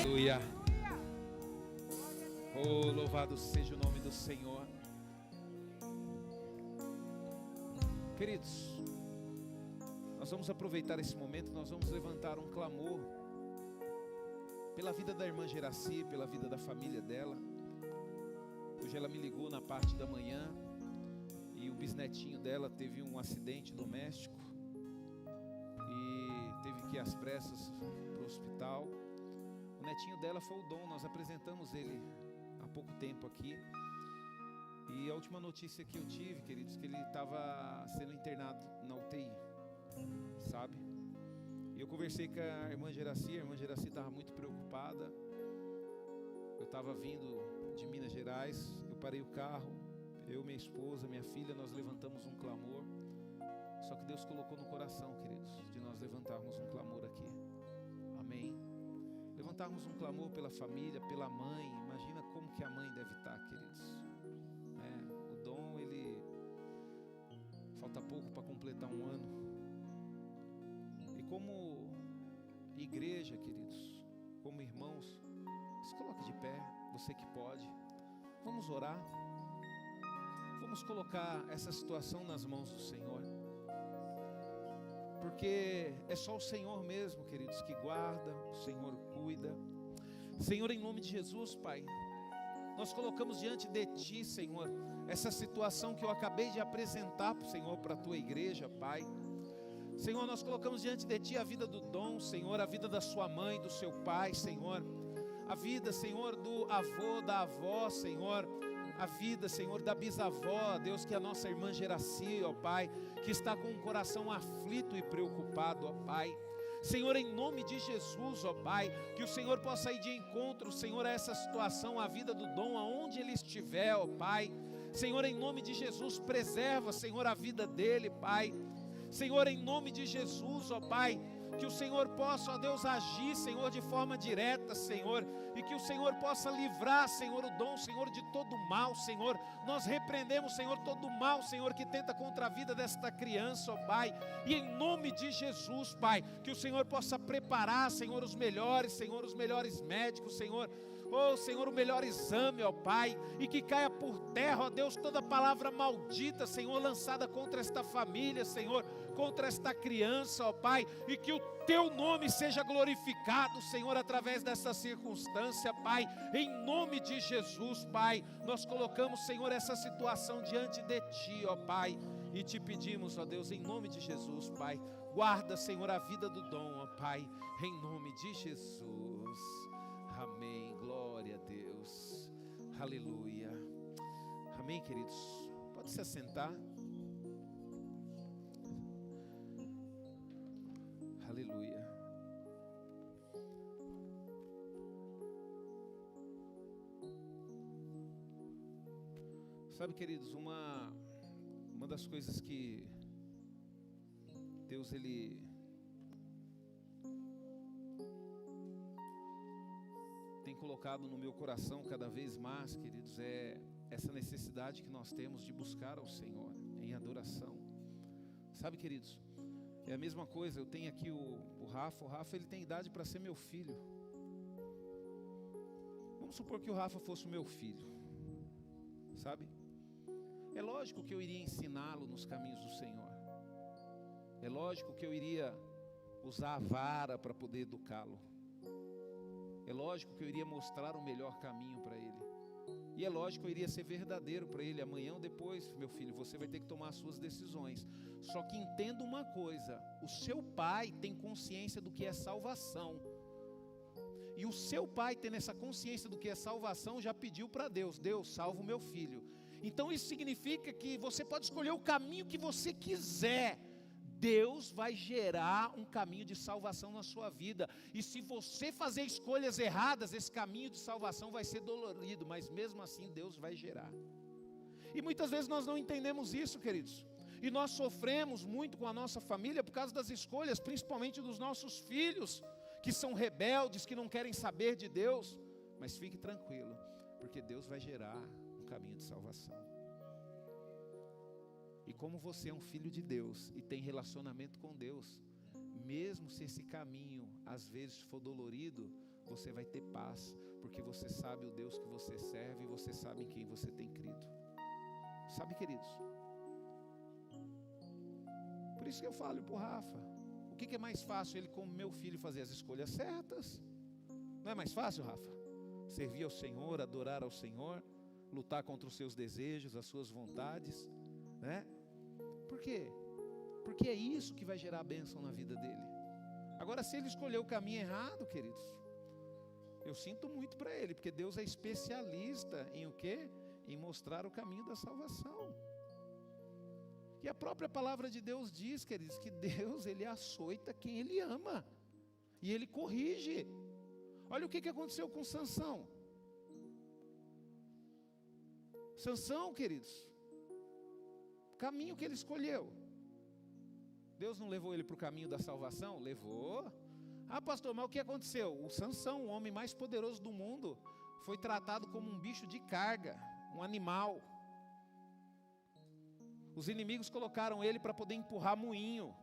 Aleluia. Oh, louvado seja o nome do Senhor. Queridos, nós vamos aproveitar esse momento, nós vamos levantar um clamor pela vida da irmã Geraci, pela vida da família dela. Hoje ela me ligou na parte da manhã e o bisnetinho dela teve um acidente doméstico e teve que ir às pressas para o hospital. O netinho dela foi o Dom, nós apresentamos ele há pouco tempo aqui. E a última notícia que eu tive, queridos, que ele estava sendo internado na UTI, sabe? E eu conversei com a irmã Geraci estava muito preocupada. Eu estava vindo de Minas Gerais, eu parei o carro, eu, minha esposa, minha filha, nós levantamos um clamor. Só que Deus colocou no coração, queridos, de nós levantarmos um clamor aqui. Amém? Levantarmos um clamor pela família, pela mãe. Imagina como que a mãe deve estar, queridos. O Dom, ele falta pouco para completar um ano. E como igreja, queridos, como irmãos, se coloque de pé, você que pode. Vamos orar. Vamos colocar essa situação nas mãos do Senhor. Porque é só o Senhor mesmo, queridos, que guarda, o Senhor cuida. Senhor, em nome de Jesus, Pai, nós colocamos diante de Ti, Senhor, essa situação que eu acabei de apresentar para o Senhor, para a Tua igreja, Pai. Senhor, nós colocamos diante de Ti a vida do Dom, Senhor, a vida da sua mãe, do seu pai, Senhor, a vida, Senhor, do avô, da avó, Senhor, a vida, Senhor, da bisavó, Deus, que é a nossa irmã Geraci, ó Pai, que está com o coração aflito e preocupado, ó Pai. Senhor, em nome de Jesus, ó Pai, que o Senhor possa ir de encontro, Senhor, a essa situação, a vida do Dom, aonde ele estiver, ó Pai. Senhor, em nome de Jesus, preserva, Senhor, a vida dele, Pai. Senhor, em nome de Jesus, ó Pai, que o Senhor possa, ó Deus, agir, Senhor, de forma direta, Senhor, e que o Senhor possa livrar, Senhor, o Dom, Senhor, de todo mal, Senhor. Nós repreendemos, Senhor, todo mal, Senhor, que tenta contra a vida desta criança, ó Pai, e em nome de Jesus, Pai, que o Senhor possa preparar, Senhor, os melhores médicos, Senhor, oh Senhor, o melhor exame, ó Pai, e que caia por terra, ó Deus, toda palavra maldita, Senhor, lançada contra esta família, Senhor, contra esta criança, ó Pai, e que o Teu nome seja glorificado, Senhor, através dessa circunstância, Pai, em nome de Jesus, Pai. Nós colocamos, Senhor, essa situação diante de Ti, ó Pai, e Te pedimos, ó Deus, em nome de Jesus, Pai, guarda, Senhor, a vida do Dom, ó Pai, em nome de Jesus. Amém, glória a Deus, aleluia. Amém, queridos, pode se assentar. Aleluia. Sabe, queridos, uma das coisas que Deus, Ele tem colocado no meu coração cada vez mais, queridos, é essa necessidade que nós temos de buscar ao Senhor em adoração. Sabe, queridos, é a mesma coisa, eu tenho aqui o Rafa, ele tem idade para ser meu filho. Vamos supor que o Rafa fosse o meu filho, sabe? É lógico que eu iria ensiná-lo nos caminhos do Senhor. É lógico que eu iria usar a vara para poder educá-lo. É lógico que eu iria mostrar o melhor caminho para ele. E é lógico que eu iria ser verdadeiro para ele. Amanhã ou depois, meu filho, você vai ter que tomar as suas decisões. Só que entenda uma coisa: o seu pai tem consciência do que é salvação. E o seu pai, tendo essa consciência do que é salvação, já pediu para Deus: Deus, salva o meu filho. Então isso significa que você pode escolher o caminho que você quiser. Deus vai gerar um caminho de salvação na sua vida. E se você fazer escolhas erradas, esse caminho de salvação vai ser dolorido, mas mesmo assim Deus vai gerar. E muitas vezes nós não entendemos isso, queridos. E nós sofremos muito com a nossa família por causa das escolhas, principalmente dos nossos filhos, que são rebeldes, que não querem saber de Deus. Mas fique tranquilo, porque Deus vai gerar um caminho de salvação. E como você é um filho de Deus e tem relacionamento com Deus, mesmo se esse caminho às vezes for dolorido, você vai ter paz, porque você sabe o Deus que você serve e você sabe em quem você tem crido. Sabe, queridos? Por isso que eu falo para o Rafa, o que é mais fácil ele como meu filho fazer as escolhas certas? Não é mais fácil, Rafa? Servir ao Senhor, adorar ao Senhor, lutar contra os seus desejos, as suas vontades, né? Por quê? Porque é isso que vai gerar a bênção na vida dele. Agora, se ele escolher o caminho errado, queridos, eu sinto muito para ele, porque Deus é especialista em o quê? Em mostrar o caminho da salvação. E a própria palavra de Deus diz, queridos, que Deus, Ele açoita quem Ele ama. E Ele corrige. Olha o que aconteceu com Sansão. Sansão, queridos, o caminho que ele escolheu, Deus não levou ele para o caminho da salvação? Levou. Ah, pastor, mas o que aconteceu? O Sansão, o homem mais poderoso do mundo, foi tratado como um bicho de carga, um animal. Os inimigos colocaram ele para poder empurrar moinho.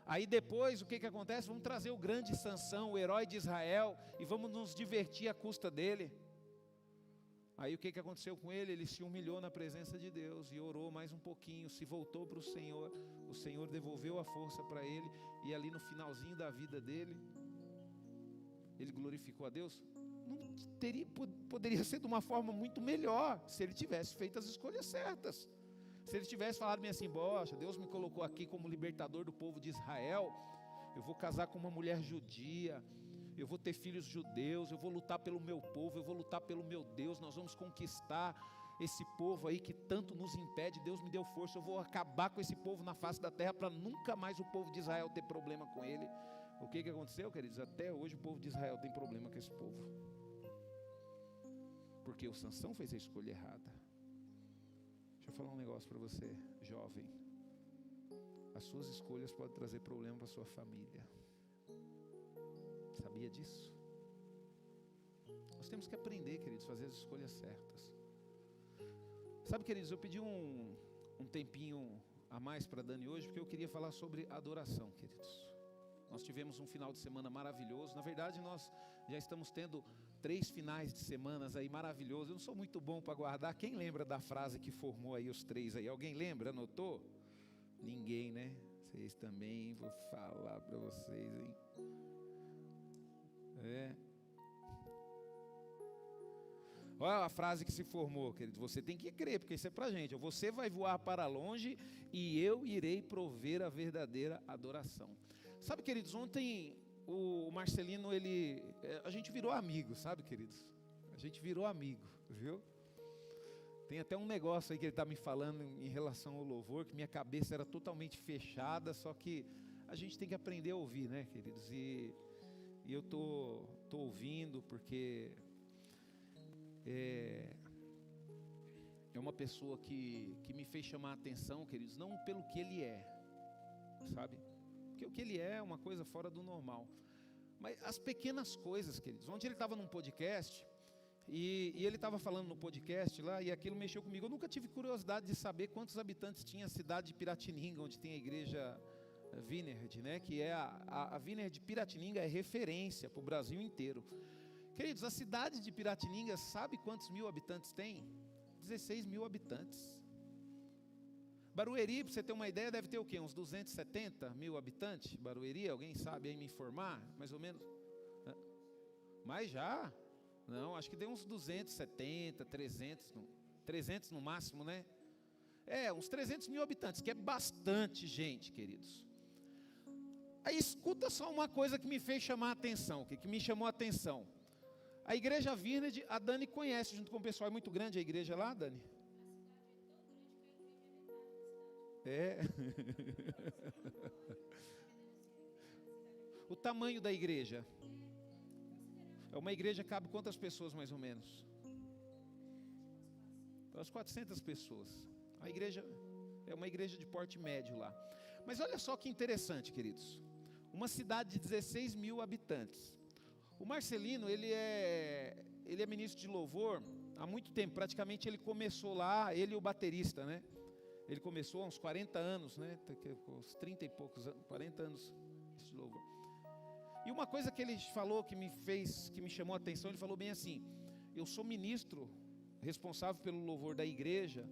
Aí depois, o que acontece? Vamos trazer o grande Sansão, o herói de Israel, e vamos nos divertir à custa dele. Aí o que aconteceu com ele? Ele se humilhou na presença de Deus e orou mais um pouquinho, se voltou para o Senhor devolveu a força para ele, e ali no finalzinho da vida dele, ele glorificou a Deus. Não poderia ser de uma forma muito melhor, se ele tivesse feito as escolhas certas. Se ele tivesse falado bem assim, poxa, Deus me colocou aqui como libertador do povo de Israel, eu vou casar com uma mulher judia, eu vou ter filhos judeus, eu vou lutar pelo meu povo, eu vou lutar pelo meu Deus, nós vamos conquistar esse povo aí que tanto nos impede, Deus me deu força, eu vou acabar com esse povo na face da terra, para nunca mais o povo de Israel ter problema com ele. O que aconteceu, queridos? Até hoje o povo de Israel tem problema com esse povo, porque o Sansão fez a escolha errada. Deixa eu falar um negócio para você, jovem. As suas escolhas podem trazer problema para a sua família. Sabia disso? Nós temos que aprender, queridos, a fazer as escolhas certas. Sabe, queridos, eu pedi um tempinho a mais para Dani hoje, porque eu queria falar sobre adoração, queridos. Nós tivemos um final de semana maravilhoso. Na verdade, nós já estamos tendo 3 finais de semanas aí maravilhosos. Eu não sou muito bom para guardar. Quem lembra da frase que formou aí os 3 aí? Alguém lembra? Anotou? Ninguém, né? Vocês também, vou falar para vocês, hein? Olha a frase que se formou, querido. Você tem que crer, porque isso é pra gente. Você vai voar para longe e eu irei prover a verdadeira adoração. Sabe, queridos, ontem o Marcelino, a gente virou amigo, sabe, queridos? A gente virou amigo, viu? Tem até um negócio aí que ele está me falando em relação ao louvor, que minha cabeça era totalmente fechada, só que a gente tem que aprender a ouvir, né, queridos? E eu tô ouvindo porque é uma pessoa que me fez chamar a atenção, queridos, não pelo que ele é, sabe? Porque o que ele é uma coisa fora do normal. Mas as pequenas coisas, queridos. Ontem ele estava num podcast e ele estava falando no podcast lá e aquilo mexeu comigo. Eu nunca tive curiosidade de saber quantos habitantes tinha a cidade de Piratininga, onde tem a igreja Vineyard, né? Que é a Vineyard de Piratininga é referência para o Brasil inteiro. Queridos, a cidade de Piratininga, sabe quantos mil habitantes tem? 16 mil habitantes. Barueri, para você ter uma ideia, deve ter o quê? Uns 270 mil habitantes? Barueri, alguém sabe aí me informar? Mais ou menos? Mas já? Não, acho que deu uns 270, 300 no máximo, né? Uns 300 mil habitantes, que é bastante gente, queridos. Aí escuta só uma coisa que me fez chamar a atenção, que me chamou a atenção. A igreja Vineyard, a Dani conhece, junto com o pessoal, é muito grande a igreja lá, Dani? O tamanho da igreja. É uma igreja que cabe quantas pessoas mais ou menos? Umas 400 pessoas. A igreja é uma igreja de porte médio lá. Mas olha só que interessante, queridos. Uma cidade de 16 mil habitantes. O Marcelino, ele é ministro de louvor há muito tempo. Praticamente ele começou lá, ele e o baterista, né? Ele começou há uns 40 anos, né? Uns 30 e poucos anos, 40 anos louvor. E uma coisa que ele falou que me chamou a atenção, ele falou bem assim: eu sou ministro responsável pelo louvor da igreja,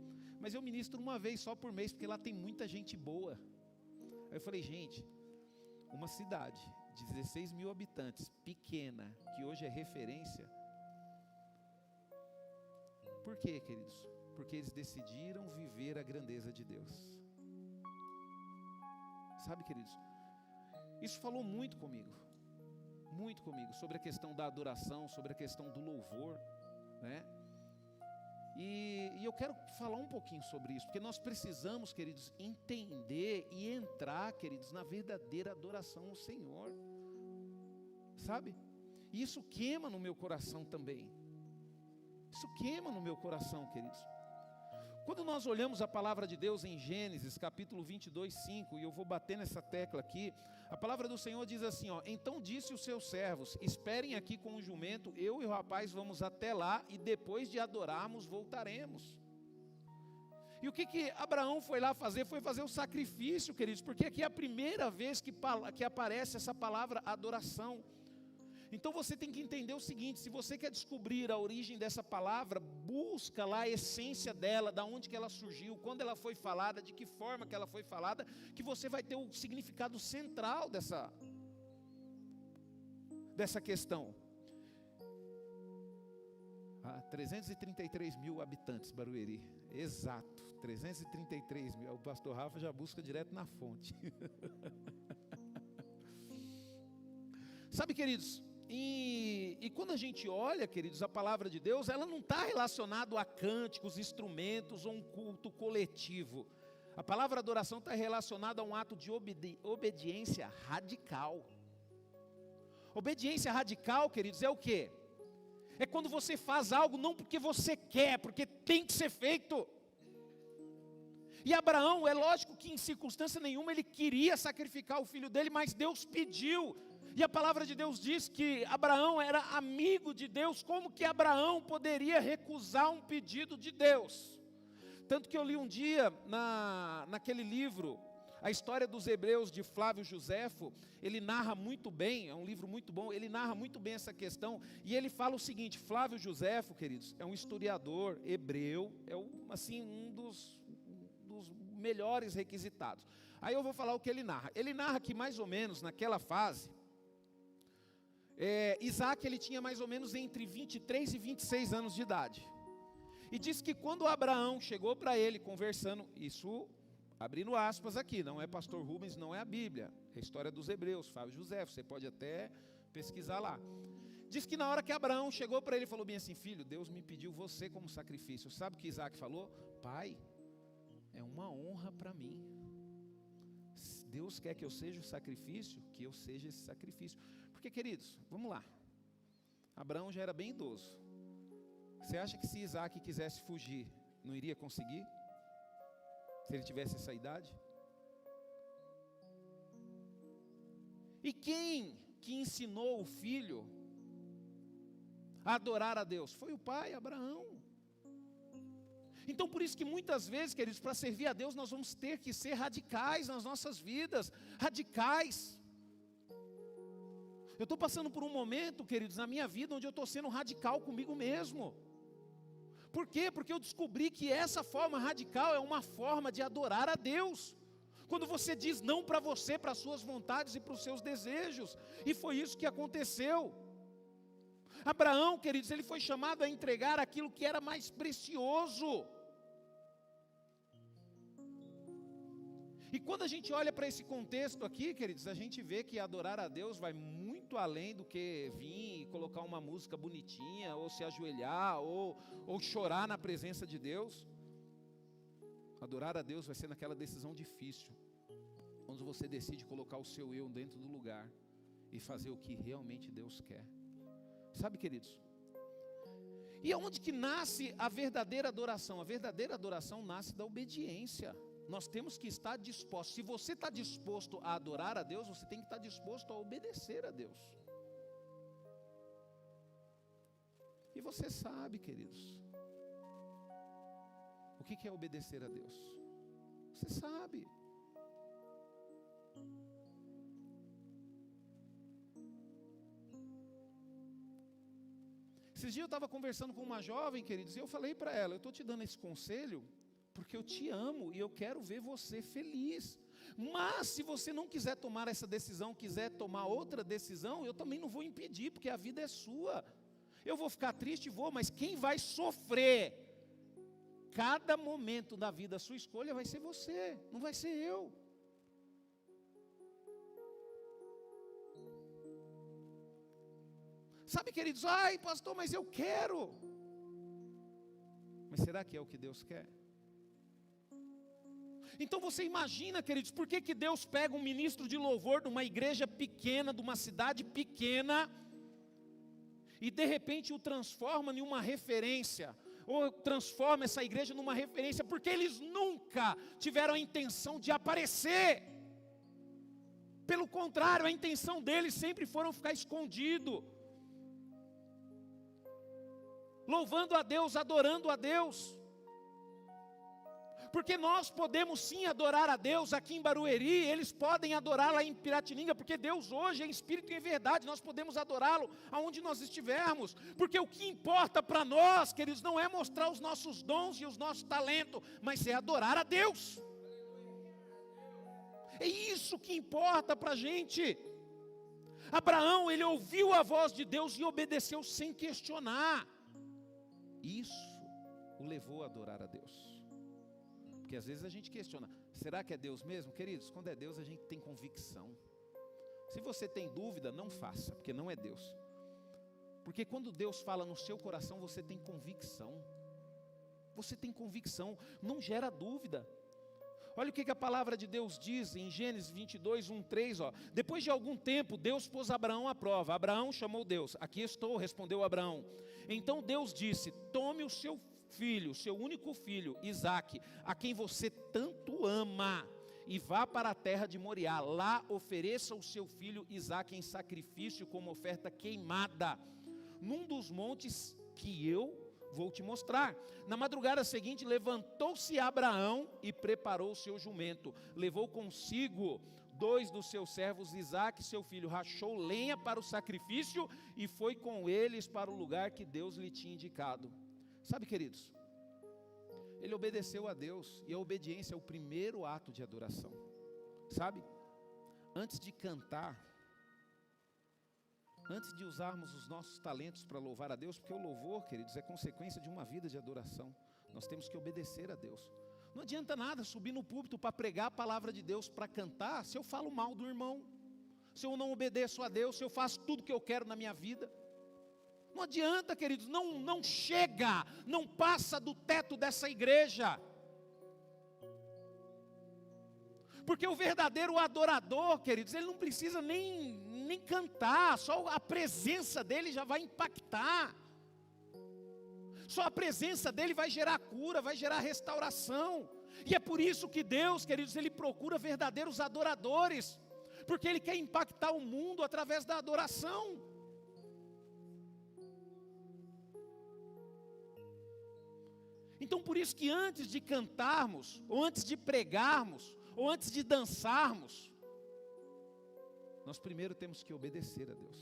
mas eu ministro uma vez só por mês, porque lá tem muita gente boa. Aí eu falei, gente, uma cidade de 16 mil habitantes, pequena, que hoje é referência. Por quê, queridos? Porque eles decidiram viver a grandeza de Deus. Sabe, queridos, isso falou muito comigo, sobre a questão da adoração, sobre a questão do louvor, né? E eu quero falar um pouquinho sobre isso, porque nós precisamos, queridos, entender e entrar, queridos, na verdadeira adoração ao Senhor, sabe? E isso queima no meu coração também, isso queima no meu coração, queridos. Quando nós olhamos a palavra de Deus em Gênesis, capítulo 22, 5, e eu vou bater nessa tecla aqui, a palavra do Senhor diz assim, ó: então disse os seus servos, esperem aqui com o jumento, eu e o rapaz vamos até lá, e depois de adorarmos, voltaremos. E o que Abraão foi lá fazer? Foi fazer o sacrifício, queridos, porque aqui é a primeira vez que aparece essa palavra adoração. Então você tem que entender o seguinte: se você quer descobrir a origem dessa palavra, busca lá a essência dela, da onde que ela surgiu, quando ela foi falada, de que forma que ela foi falada, que você vai ter o significado central dessa questão. 333 mil habitantes, Barueri, exato, 333 mil, o pastor Rafa já busca direto na fonte. Sabe, queridos, e quando a gente olha, queridos, a palavra de Deus, ela não está relacionada a cânticos, instrumentos ou um culto coletivo. A palavra adoração está relacionada a um ato de obediência radical. Obediência radical, queridos, é o quê? É quando você faz algo não porque você quer, porque tem que ser feito. E Abraão, é lógico que em circunstância nenhuma ele queria sacrificar o filho dele, mas Deus pediu. E a palavra de Deus diz que Abraão era amigo de Deus. Como que Abraão poderia recusar um pedido de Deus? Tanto que eu li um dia naquele livro, a história dos Hebreus, de Flávio Joséfo. Ele narra muito bem, é um livro muito bom, ele narra muito bem essa questão. E ele fala o seguinte: Flávio Joséfo, queridos, é um historiador hebreu, é um dos melhores requisitados. Aí eu vou falar o que ele narra. Ele narra que mais ou menos naquela fase, Isaac ele tinha mais ou menos entre 23 e 26 anos de idade. E diz que quando Abraão chegou para ele conversando, isso abrindo aspas aqui, não é pastor Rubens, não é a Bíblia, é a história dos Hebreus, Flávio Joséfo, você pode até pesquisar lá. Diz que na hora que Abraão chegou para ele, falou bem assim: filho, Deus me pediu você como sacrifício. Sabe o que Isaac falou? Pai, é uma honra para mim. Deus quer que eu seja o sacrifício, que eu seja esse sacrifício. Porque, queridos, vamos lá, Abraão já era bem idoso. Você acha que se Isaac quisesse fugir, não iria conseguir? Se ele tivesse essa idade? E quem que ensinou o filho a adorar a Deus? Foi o pai, Abraão. Então por isso que muitas vezes, queridos, para servir a Deus nós vamos ter que ser radicais nas nossas vidas, radicais. Eu estou passando por um momento, queridos, na minha vida onde eu estou sendo radical comigo mesmo. Por quê? Porque eu descobri que essa forma radical é uma forma de adorar a Deus. Quando você diz não para você, para as suas vontades e para os seus desejos. E foi isso que aconteceu. Abraão, queridos, ele foi chamado a entregar aquilo que era mais precioso. E quando a gente olha para esse contexto aqui, queridos, a gente vê que adorar a Deus vai muito além do que vir e colocar uma música bonitinha, ou se ajoelhar, ou chorar na presença de Deus. Adorar a Deus vai ser naquela decisão difícil, onde você decide colocar o seu eu dentro do lugar e fazer o que realmente Deus quer. Sabe, queridos? E aonde que nasce a verdadeira adoração? A verdadeira adoração nasce da obediência. Nós temos que estar dispostos. Se você está disposto a adorar a Deus, você tem que estar disposto a obedecer a Deus. E você sabe, queridos, o que é obedecer a Deus? Você sabe. Esses dias eu estava conversando com uma jovem, queridos, e eu falei para ela, eu estou te dando esse conselho, porque eu te amo e eu quero ver você feliz. Mas se você não quiser tomar essa decisão, quiser tomar outra decisão, eu também não vou impedir, porque a vida é sua. Eu vou ficar triste, vou, mas quem vai sofrer cada momento da vida, a sua escolha vai ser você, não vai ser eu. Sabe, queridos, ai pastor, mas eu quero. Mas será que é o que Deus quer? Então você imagina, queridos, por que Deus pega um ministro de louvor de uma igreja pequena, de uma cidade pequena, e de repente o transforma em uma referência, ou transforma essa igreja numa referência, porque eles nunca tiveram a intenção de aparecer. Pelo contrário, a intenção deles sempre foram ficar escondido, louvando a Deus, adorando a Deus. Porque nós podemos sim adorar a Deus aqui em Barueri, eles podem adorar lá em Piratininga, porque Deus hoje é em espírito e em verdade, nós podemos adorá-lo aonde nós estivermos, porque o que importa para nós, queridos, não é mostrar os nossos dons e os nossos talentos, mas é adorar a Deus. É isso que importa para a gente. Abraão, ele ouviu a voz de Deus e obedeceu sem questionar. Isso o levou a adorar a Deus. Porque às vezes a gente questiona, será que é Deus mesmo? Queridos, quando é Deus a gente tem convicção. Se você tem dúvida, não faça, porque não é Deus. Porque quando Deus fala no seu coração, você tem convicção. Você tem convicção, não gera dúvida. Olha o que a palavra de Deus diz em Gênesis 22, 1, 3. Depois de algum tempo, Deus pôs Abraão à prova. Abraão chamou Deus. Aqui estou, respondeu Abraão. Então Deus disse, tome o seu filho, seu único filho, Isaque, a quem você tanto ama, e vá para a terra de Moriá. Lá ofereça o seu filho Isaque em sacrifício como oferta queimada, num dos montes que eu vou te mostrar. Na madrugada seguinte levantou-se Abraão e preparou o seu jumento, levou consigo 2 dos seus servos, Isaque seu filho, rachou lenha para o sacrifício e foi com eles para o lugar que Deus lhe tinha indicado. Sabe, queridos, ele obedeceu a Deus, e a obediência é o primeiro ato de adoração. Sabe, antes de cantar, antes de usarmos os nossos talentos para louvar a Deus, porque o louvor, queridos, é consequência de uma vida de adoração, nós temos que obedecer a Deus. Não adianta nada subir no púlpito para pregar a palavra de Deus, para cantar, se eu falo mal do irmão, se eu não obedeço a Deus, se eu faço tudo que eu quero na minha vida. Não adianta, queridos, não chega, não passa do teto dessa igreja. Porque o verdadeiro adorador, queridos, ele não precisa nem cantar, só a presença dele já vai impactar. Só a presença dele vai gerar cura, vai gerar restauração. E é por isso que Deus, queridos, ele procura verdadeiros adoradores, porque ele quer impactar o mundo através da adoração. Então por isso que antes de cantarmos, ou antes de pregarmos, ou antes de dançarmos, nós primeiro temos que obedecer a Deus.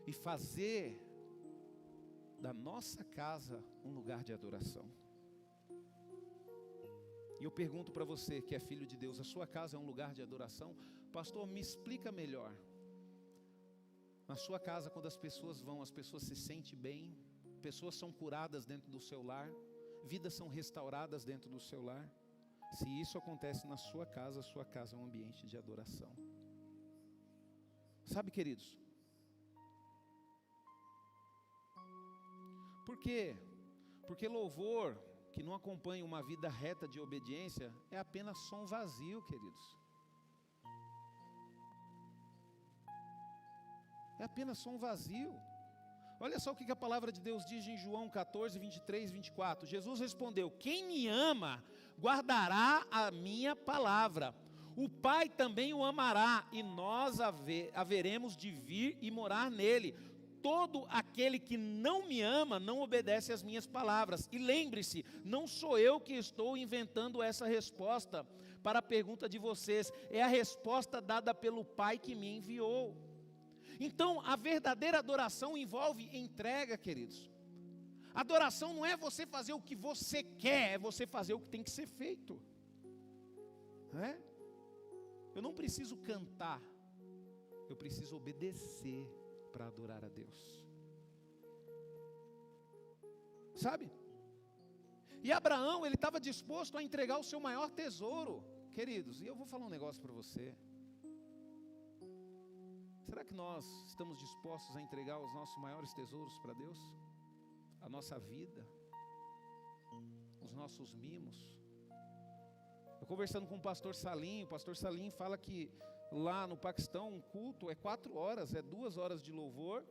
E fazer da nossa casa um lugar de adoração. E eu pergunto para você que é filho de Deus, a sua casa é um lugar de adoração? Pastor, me explica melhor. Na sua casa, quando as pessoas vão, as pessoas se sentem bem, pessoas são curadas dentro do seu lar, vidas são restauradas dentro do seu lar. Se isso acontece na sua casa, a sua casa é um ambiente de adoração. Sabe, queridos? Por quê? Porque louvor que não acompanha uma vida reta de obediência é apenas som vazio, queridos. É apenas som vazio. Olha só o que a palavra de Deus diz em João 14, 23, 24. Jesus respondeu: quem me ama, guardará a minha palavra. O Pai também o amará, e nós haveremos de vir e morar nele. Todo aquele que não me ama, não obedece às minhas palavras. E lembre-se, não sou eu que estou inventando essa resposta para a pergunta de vocês. É a resposta dada pelo Pai que me enviou. Então, a verdadeira adoração envolve entrega, queridos. Adoração não é você fazer o que você quer, é você fazer o que tem que ser feito. Eu não preciso cantar, eu preciso obedecer para adorar a Deus. Sabe? E Abraão, ele estava disposto a entregar o seu maior tesouro, queridos. E eu vou falar um negócio para você. Será que nós estamos dispostos a entregar os nossos maiores tesouros para Deus? A nossa vida, os nossos mimos. Eu conversando com o pastor Salim fala que lá no Paquistão um culto é 4 horas, é 2 horas de louvor,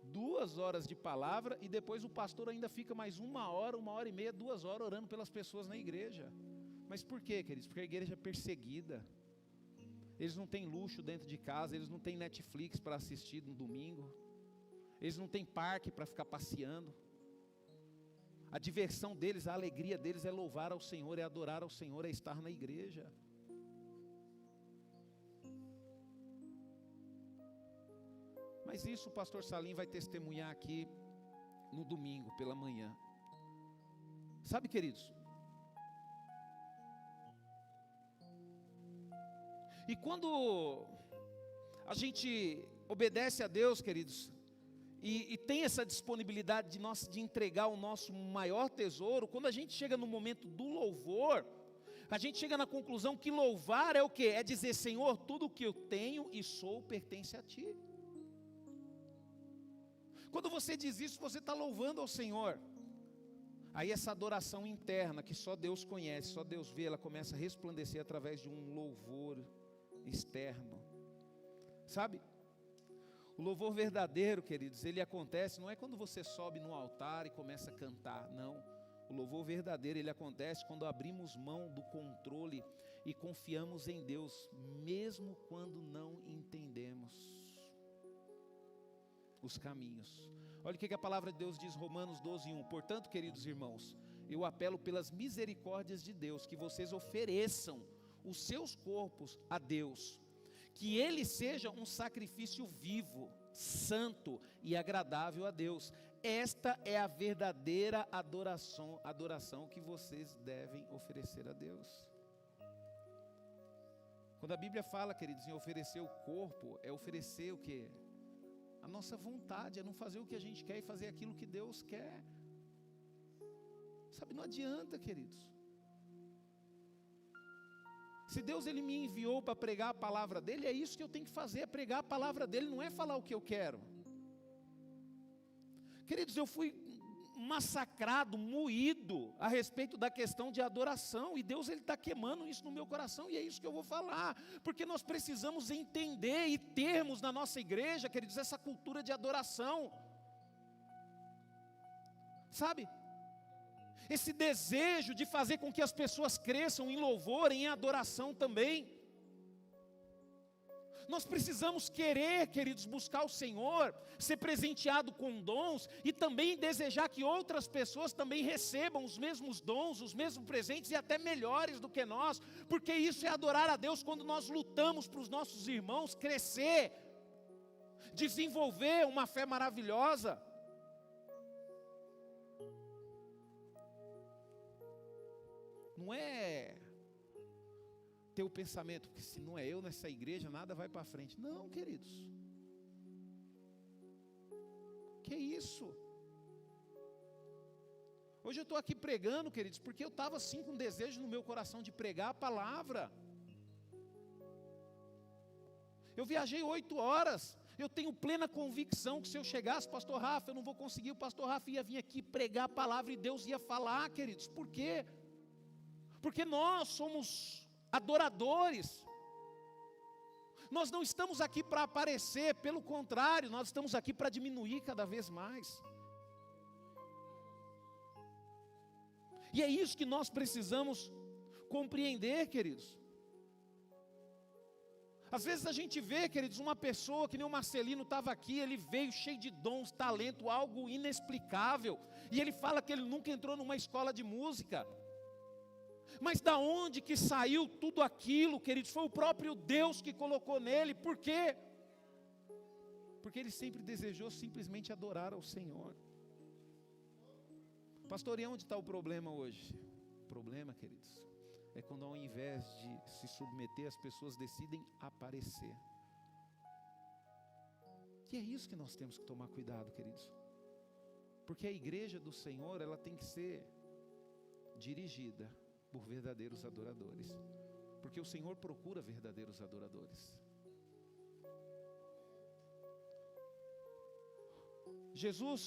2 horas de palavra, e depois o pastor ainda fica mais 1 hora, 1h30, 2 horas orando pelas pessoas na igreja. Mas por quê, queridos? Porque a igreja é perseguida. Eles não têm luxo dentro de casa, eles não têm Netflix para assistir no domingo, eles não têm parque para ficar passeando. A diversão deles, a alegria deles é louvar ao Senhor, é adorar ao Senhor, é estar na igreja. Mas isso o pastor Salim vai testemunhar aqui no domingo pela manhã. Sabe, queridos? E quando a gente obedece a Deus, queridos, e tem essa disponibilidade de entregar o nosso maior tesouro, quando a gente chega no momento do louvor, a gente chega na conclusão que louvar é o quê? É dizer, Senhor, tudo o que eu tenho e sou pertence a Ti. Quando você diz isso, você está louvando ao Senhor. Aí essa adoração interna, que só Deus conhece, só Deus vê, ela começa a resplandecer através de um louvor externo. Sabe? O louvor verdadeiro, queridos, ele acontece, não é quando você sobe no altar e começa a cantar, não. O louvor verdadeiro, ele acontece quando abrimos mão do controle e confiamos em Deus, mesmo quando não entendemos os caminhos. Olha o que a palavra de Deus diz, Romanos 12:1. Portanto, queridos irmãos, eu apelo pelas misericórdias de Deus, que vocês ofereçam os seus corpos a Deus, que ele seja um sacrifício vivo, santo e agradável a Deus. Esta é a verdadeira adoração que vocês devem oferecer a Deus. Quando a Bíblia fala, queridos, em oferecer o corpo, é oferecer o quê? A nossa vontade, é não fazer o que a gente quer e fazer aquilo que Deus quer. Sabe, não adianta, queridos. Se Deus ele me enviou para pregar a palavra dele, é isso que eu tenho que fazer, é pregar a palavra dele, não é falar o que eu quero. Queridos, eu fui massacrado, moído a respeito da questão de adoração, e Deus ele está queimando isso no meu coração, e é isso que eu vou falar, porque nós precisamos entender e termos na nossa igreja, queridos, essa cultura de adoração, sabe? Esse desejo de fazer com que as pessoas cresçam em louvor, em adoração também. Nós precisamos querer, queridos, buscar o Senhor, ser presenteado com dons e também desejar que outras pessoas também recebam os mesmos dons, os mesmos presentes e até melhores do que nós, porque isso é adorar a Deus quando nós lutamos para os nossos irmãos crescer, desenvolver uma fé maravilhosa. Não é ter o pensamento, porque se não é eu nessa igreja, nada vai para frente. Não, queridos. Que isso? Hoje eu estou aqui pregando, queridos, porque eu estava assim com desejo no meu coração de pregar a palavra. Eu viajei 8 horas. Eu tenho plena convicção que se eu chegasse, pastor Rafa, eu não vou conseguir, o pastor Rafa ia vir aqui pregar a palavra e Deus ia falar, queridos. Por quê? Porque nós somos adoradores. Nós não estamos aqui para aparecer, pelo contrário, nós estamos aqui para diminuir cada vez mais. E é isso que nós precisamos compreender, queridos. Às vezes a gente vê, queridos, uma pessoa que nem o Marcelino estava aqui, ele veio cheio de dons, talento, algo inexplicável, e ele fala que ele nunca entrou numa escola de música. Mas da onde que saiu tudo aquilo, queridos? Foi o próprio Deus que colocou nele. Por quê? Porque ele sempre desejou simplesmente adorar ao Senhor. Pastor, e onde está o problema hoje? O problema, queridos, é quando ao invés de se submeter, as pessoas decidem aparecer. E é isso que nós temos que tomar cuidado, queridos. Porque a igreja do Senhor, ela tem que ser dirigida por verdadeiros adoradores. Porque o Senhor procura verdadeiros adoradores. Jesus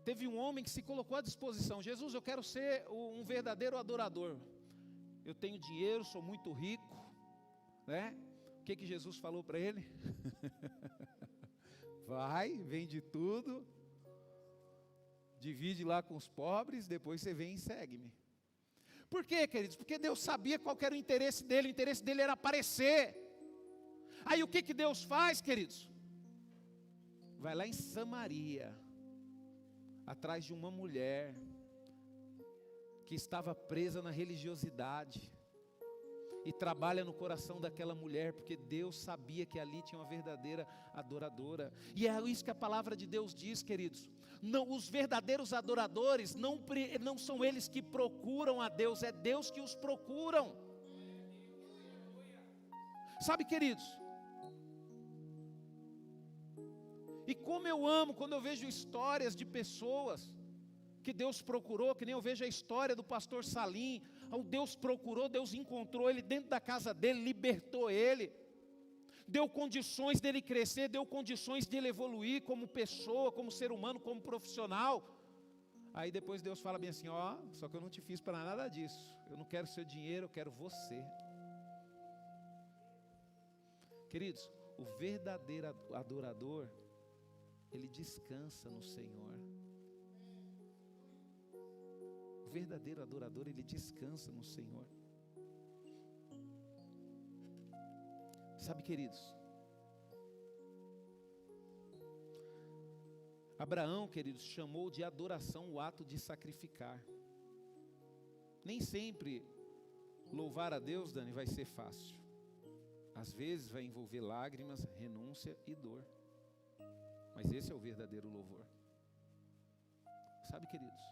teve um homem que se colocou à disposição. Jesus, eu quero ser um verdadeiro adorador. Eu tenho dinheiro, sou muito rico, né? O que Jesus falou para ele? Vai, vende tudo, divide lá com os pobres, depois você vem e segue-me. Por quê, queridos? Porque Deus sabia qual era o interesse dele era aparecer. Aí o que Deus faz, queridos? Vai lá em Samaria, atrás de uma mulher que estava presa na religiosidade, e trabalha no coração daquela mulher, porque Deus sabia que ali tinha uma verdadeira adoradora. E é isso que a palavra de Deus diz, queridos. Não, os verdadeiros adoradores não são eles que procuram a Deus, é Deus que os procuram. Sabe, queridos? E como eu amo quando eu vejo histórias de pessoas que Deus procurou, que nem eu vejo a história do pastor Salim. Deus procurou, Deus encontrou ele dentro da casa dele, libertou ele, deu condições dele crescer, deu condições dele evoluir como pessoa, como ser humano, como profissional. Aí depois Deus fala bem assim, ó, só que eu não te fiz para nada disso, eu não quero seu dinheiro, eu quero você. Queridos, o verdadeiro adorador, ele descansa no Senhor. O verdadeiro adorador, ele descansa no Senhor. Sabe, queridos, Abraão, queridos, chamou de adoração o ato de sacrificar. Nem sempre louvar a Deus, Dani, vai ser fácil. Às vezes vai envolver lágrimas, renúncia e dor. Mas esse é o verdadeiro louvor. Sabe, queridos,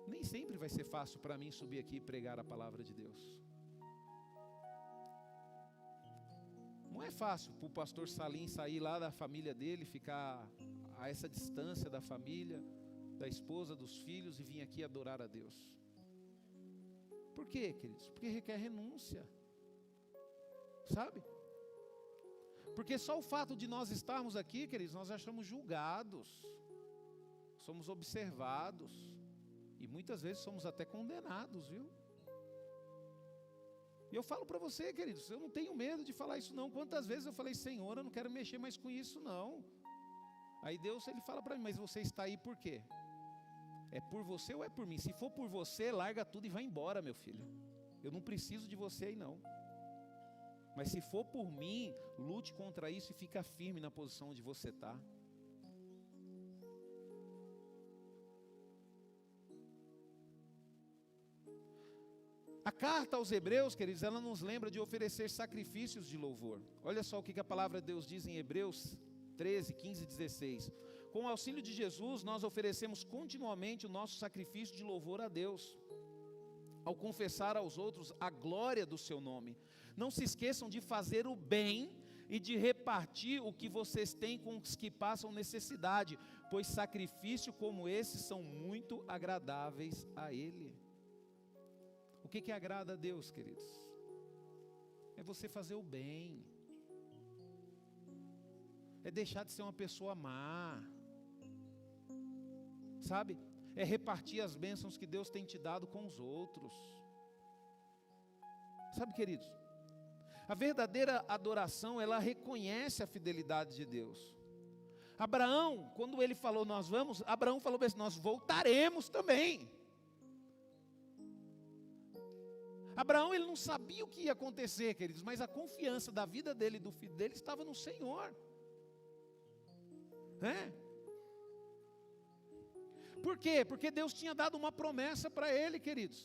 nem sempre vai ser fácil para mim subir aqui e pregar a palavra de Deus. Não é fácil para o pastor Salim sair lá da família dele, ficar a essa distância da família, da esposa, dos filhos e vir aqui adorar a Deus. Por quê, queridos? Porque requer renúncia. Sabe? Porque só o fato de nós estarmos aqui, queridos, nós já somos julgados, somos observados e muitas vezes somos até condenados, viu? E eu falo para você, queridos, eu não tenho medo de falar isso não. Quantas vezes eu falei, Senhor, eu não quero mexer mais com isso não. Aí Deus, ele fala para mim, mas você está aí por quê? É por você ou é por mim? Se for por você, larga tudo e vai embora, meu filho. Eu não preciso de você aí não. Mas se for por mim, lute contra isso e fica firme na posição onde você está. A carta aos Hebreus, queridos, ela nos lembra de oferecer sacrifícios de louvor. Olha só o que a palavra de Deus diz em Hebreus 13, 15 e 16. Com o auxílio de Jesus, nós oferecemos continuamente o nosso sacrifício de louvor a Deus, ao confessar aos outros a glória do seu nome. Não se esqueçam de fazer o bem e de repartir o que vocês têm com os que passam necessidade, pois sacrifícios como esses são muito agradáveis a Ele. O que agrada a Deus, queridos? É você fazer o bem, é deixar de ser uma pessoa má, sabe? É repartir as bênçãos que Deus tem te dado com os outros. Sabe, queridos, a verdadeira adoração, ela reconhece a fidelidade de Deus. Abraão, quando ele falou nós vamos, Abraão falou assim, nós voltaremos também. Abraão, ele não sabia o que ia acontecer, queridos, mas a confiança da vida dele e do filho dele estava no Senhor. Por quê? Porque Deus tinha dado uma promessa para ele, queridos.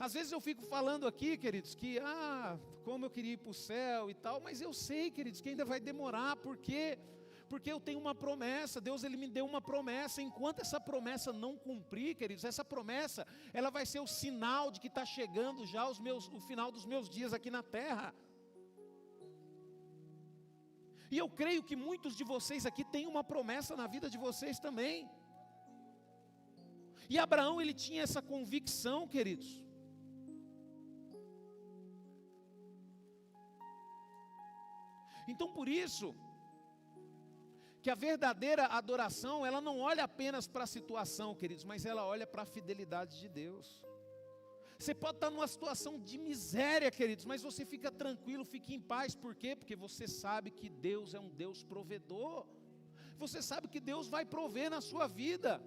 Às vezes eu fico falando aqui, queridos, que como eu queria ir para o céu e tal, mas eu sei, queridos, que ainda vai demorar, porque eu tenho uma promessa. Deus, Ele me deu uma promessa. Enquanto essa promessa não cumprir, queridos, essa promessa, ela vai ser o sinal de que está chegando já o final dos meus dias aqui na terra. E eu creio que muitos de vocês aqui têm uma promessa na vida de vocês também. E Abraão, ele tinha essa convicção, queridos. Então, por isso, que a verdadeira adoração, ela não olha apenas para a situação, queridos, mas ela olha para a fidelidade de Deus. Você pode estar numa situação de miséria, queridos, mas você fica tranquilo, fica em paz. Por quê? Porque você sabe que Deus é um Deus provedor. Você sabe que Deus vai prover na sua vida.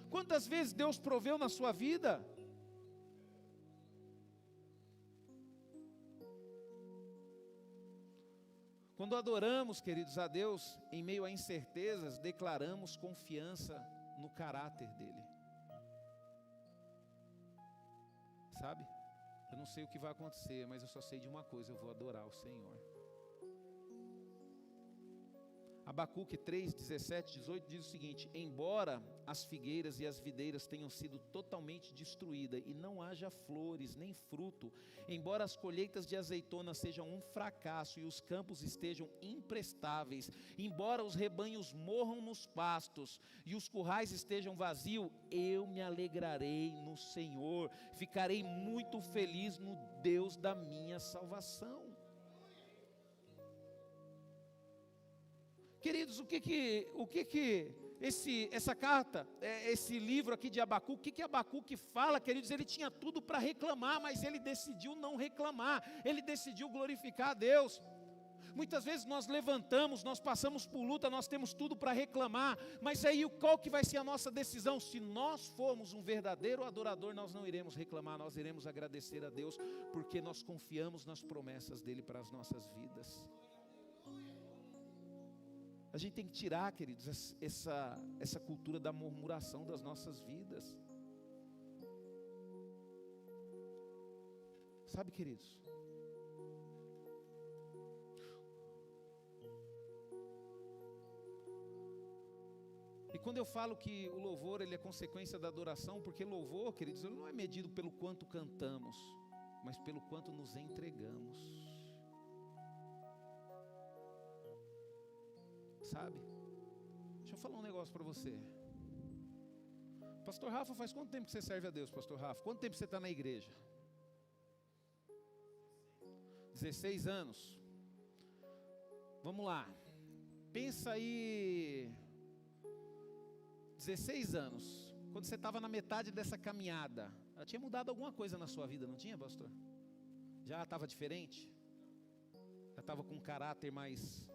Quantas vezes Deus proveu na sua vida? Quando adoramos, queridos, a Deus, em meio a incertezas, declaramos confiança no caráter dEle. Sabe? Eu não sei o que vai acontecer, mas eu só sei de uma coisa: eu vou adorar o Senhor. Abacuque 3, 17, 18 diz o seguinte: embora as figueiras e as videiras tenham sido totalmente destruídas e não haja flores nem fruto, embora as colheitas de azeitona sejam um fracasso e os campos estejam imprestáveis, embora os rebanhos morram nos pastos e os currais estejam vazios, eu me alegrarei no Senhor, ficarei muito feliz no Deus da minha salvação. Queridos, o que essa carta, esse livro aqui de Abacuque, o que Abacuque fala, queridos? Ele tinha tudo para reclamar, mas ele decidiu não reclamar, ele decidiu glorificar a Deus. Muitas vezes nós levantamos, nós passamos por luta, nós temos tudo para reclamar, mas aí qual que vai ser a nossa decisão? Se nós formos um verdadeiro adorador, nós não iremos reclamar, nós iremos agradecer a Deus, porque nós confiamos nas promessas dEle para as nossas vidas. A gente tem que tirar, queridos, essa cultura da murmuração das nossas vidas. Sabe, queridos? E quando eu falo que o louvor, ele é consequência da adoração, porque louvor, queridos, ele não é medido pelo quanto cantamos, mas pelo quanto nos entregamos. Sabe? Deixa eu falar um negócio para você. Pastor Rafa, faz quanto tempo que você serve a Deus, Pastor Rafa? Quanto tempo você está na igreja? 16 anos. Vamos lá. Pensa aí. 16 anos. Quando você estava na metade dessa caminhada, já tinha mudado alguma coisa na sua vida, não tinha, pastor? Já estava diferente? Já estava com um caráter mais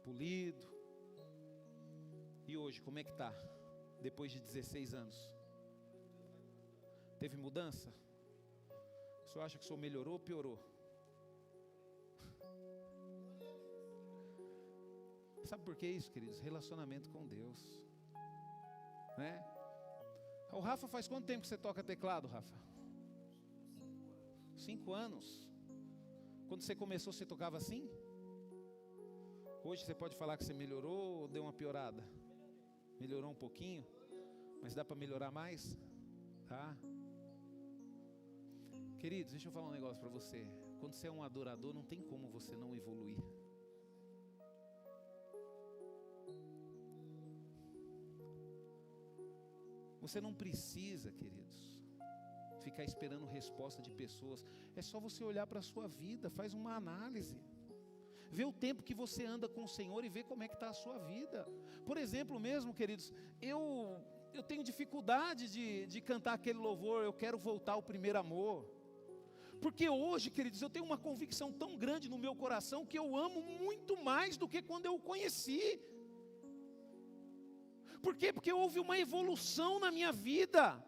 polido? E hoje, como é que está? Depois de 16 anos. Teve mudança? O senhor acha que o senhor melhorou ou piorou? Sabe por que isso, queridos? Relacionamento com Deus. Né? O Rafa, faz quanto tempo que você toca teclado, Rafa? 5 anos. Quando você começou, você tocava assim? Hoje você pode falar que você melhorou ou deu uma piorada? Melhorou um pouquinho, mas dá para melhorar mais? Tá? Queridos, deixa eu falar um negócio para você. Quando você é um adorador, não tem como você não evoluir. Você não precisa, queridos, ficar esperando resposta de pessoas. É só você olhar para a sua vida, faz uma análise. Vê o tempo que você anda com o Senhor e vê como é que está a sua vida. Por exemplo mesmo, queridos, eu tenho dificuldade de cantar aquele louvor, eu quero voltar ao primeiro amor. Porque hoje, queridos, eu tenho uma convicção tão grande no meu coração que eu amo muito mais do que quando eu o conheci. Por quê? Porque houve uma evolução na minha vida.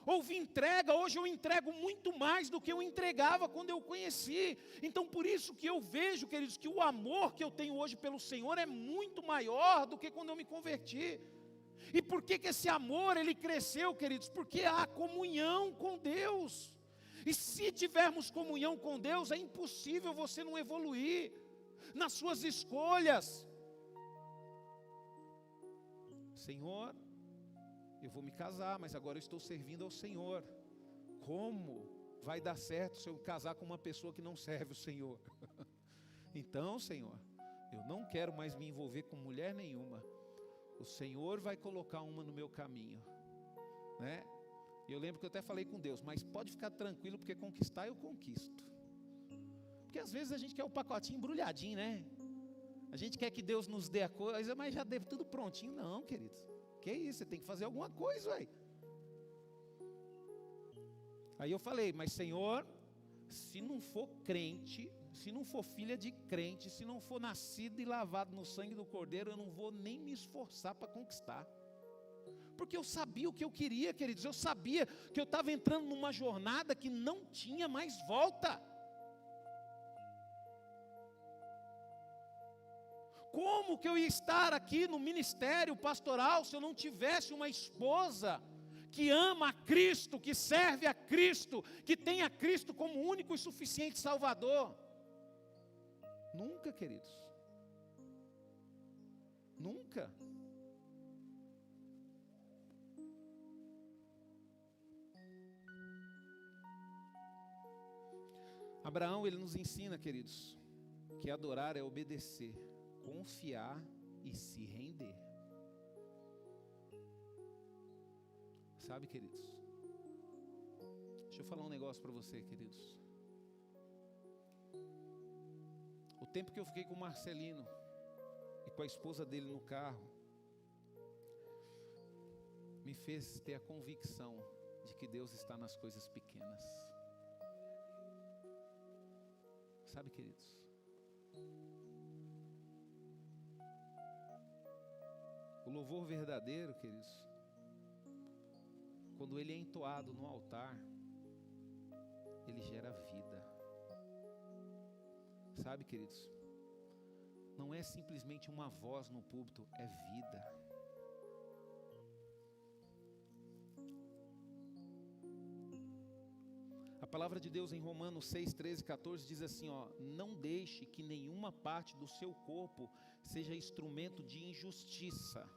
Houve entrega, hoje eu entrego muito mais do que eu entregava quando eu o conheci. Então por isso que eu vejo, queridos, que o amor que eu tenho hoje pelo Senhor é muito maior do que quando eu me converti. E por que esse amor, ele cresceu, queridos? Porque há comunhão com Deus. E se tivermos comunhão com Deus, é impossível você não evoluir nas suas escolhas. Senhor, eu vou me casar, mas agora eu estou servindo ao Senhor. Como vai dar certo se eu casar com uma pessoa que não serve o Senhor? Então, Senhor, eu não quero mais me envolver com mulher nenhuma. O Senhor vai colocar uma no meu caminho, né? Eu lembro que eu até falei com Deus, mas pode ficar tranquilo, porque conquistar eu conquisto. Porque às vezes a gente quer o pacotinho embrulhadinho, né? A gente quer que Deus nos dê a coisa, mas já deve tudo prontinho. Não, queridos. Que isso, você tem que fazer alguma coisa, ué. Aí eu falei, mas Senhor, se não for crente, se não for filha de crente, se não for nascido e lavado no sangue do Cordeiro, eu não vou nem me esforçar para conquistar. Porque eu sabia o que eu queria, queridos. Eu sabia que eu estava entrando numa jornada que não tinha mais volta. Como que eu ia estar aqui no ministério pastoral se eu não tivesse uma esposa que ama a Cristo, que serve a Cristo, que tem a Cristo como único e suficiente Salvador? Nunca, queridos. Nunca. Abraão, ele nos ensina, queridos, que adorar é obedecer, confiar e se render. Sabe, queridos? Deixa eu falar um negócio para você, queridos. O tempo que eu fiquei com o Marcelino e com a esposa dele no carro, me fez ter a convicção de que Deus está nas coisas pequenas. Sabe, queridos? O louvor verdadeiro, queridos, quando ele é entoado no altar, ele gera vida. Sabe, queridos? Não é simplesmente uma voz no púlpito, é vida. A palavra de Deus em Romanos 6, 13, 14 diz assim, ó: não deixe que nenhuma parte do seu corpo seja instrumento de injustiça.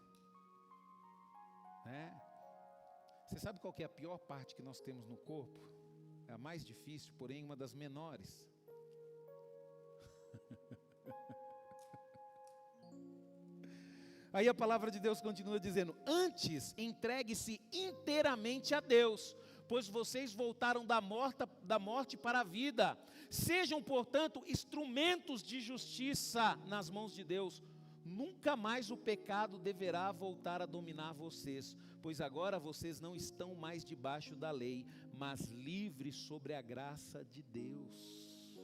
Né? Você sabe qual que é a pior parte que nós temos no corpo? É a mais difícil, porém uma das menores. Aí a palavra de Deus continua dizendo: antes entregue-se inteiramente a Deus, pois vocês voltaram da morte para a vida. Sejam, portanto, instrumentos de justiça nas mãos de Deus. Nunca mais o pecado deverá voltar a dominar vocês, pois agora vocês não estão mais debaixo da lei, mas livres sobre a graça de Deus.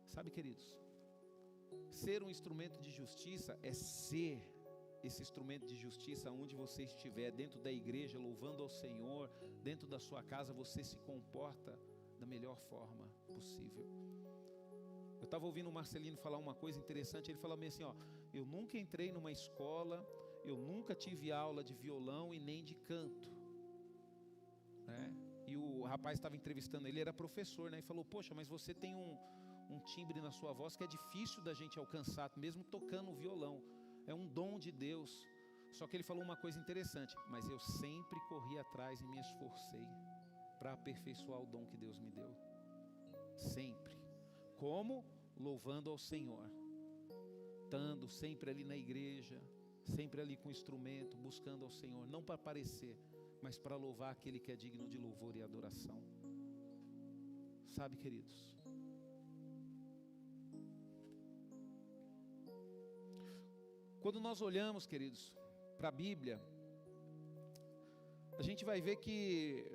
Sabe, queridos, ser um instrumento de justiça é ser esse instrumento de justiça onde você estiver, dentro da igreja, louvando ao Senhor, dentro da sua casa, você se comporta da melhor forma possível. Eu estava ouvindo o Marcelino falar uma coisa interessante. Ele falou assim, ó: eu nunca entrei numa escola, eu nunca tive aula de violão e nem de canto, né? E o rapaz estava entrevistando ele, era professor, né? E falou: poxa, mas você tem um timbre na sua voz que é difícil da gente alcançar, mesmo tocando o violão. É um dom de Deus. Só que ele falou uma coisa interessante: mas eu sempre corri atrás e me esforcei para aperfeiçoar o dom que Deus me deu. Sempre. Como? Louvando ao Senhor, estando sempre ali na igreja, sempre ali com o instrumento, buscando ao Senhor, não para aparecer, mas para louvar aquele que é digno de louvor e adoração. Sabe, queridos, quando nós olhamos, queridos, para a Bíblia, a gente vai ver que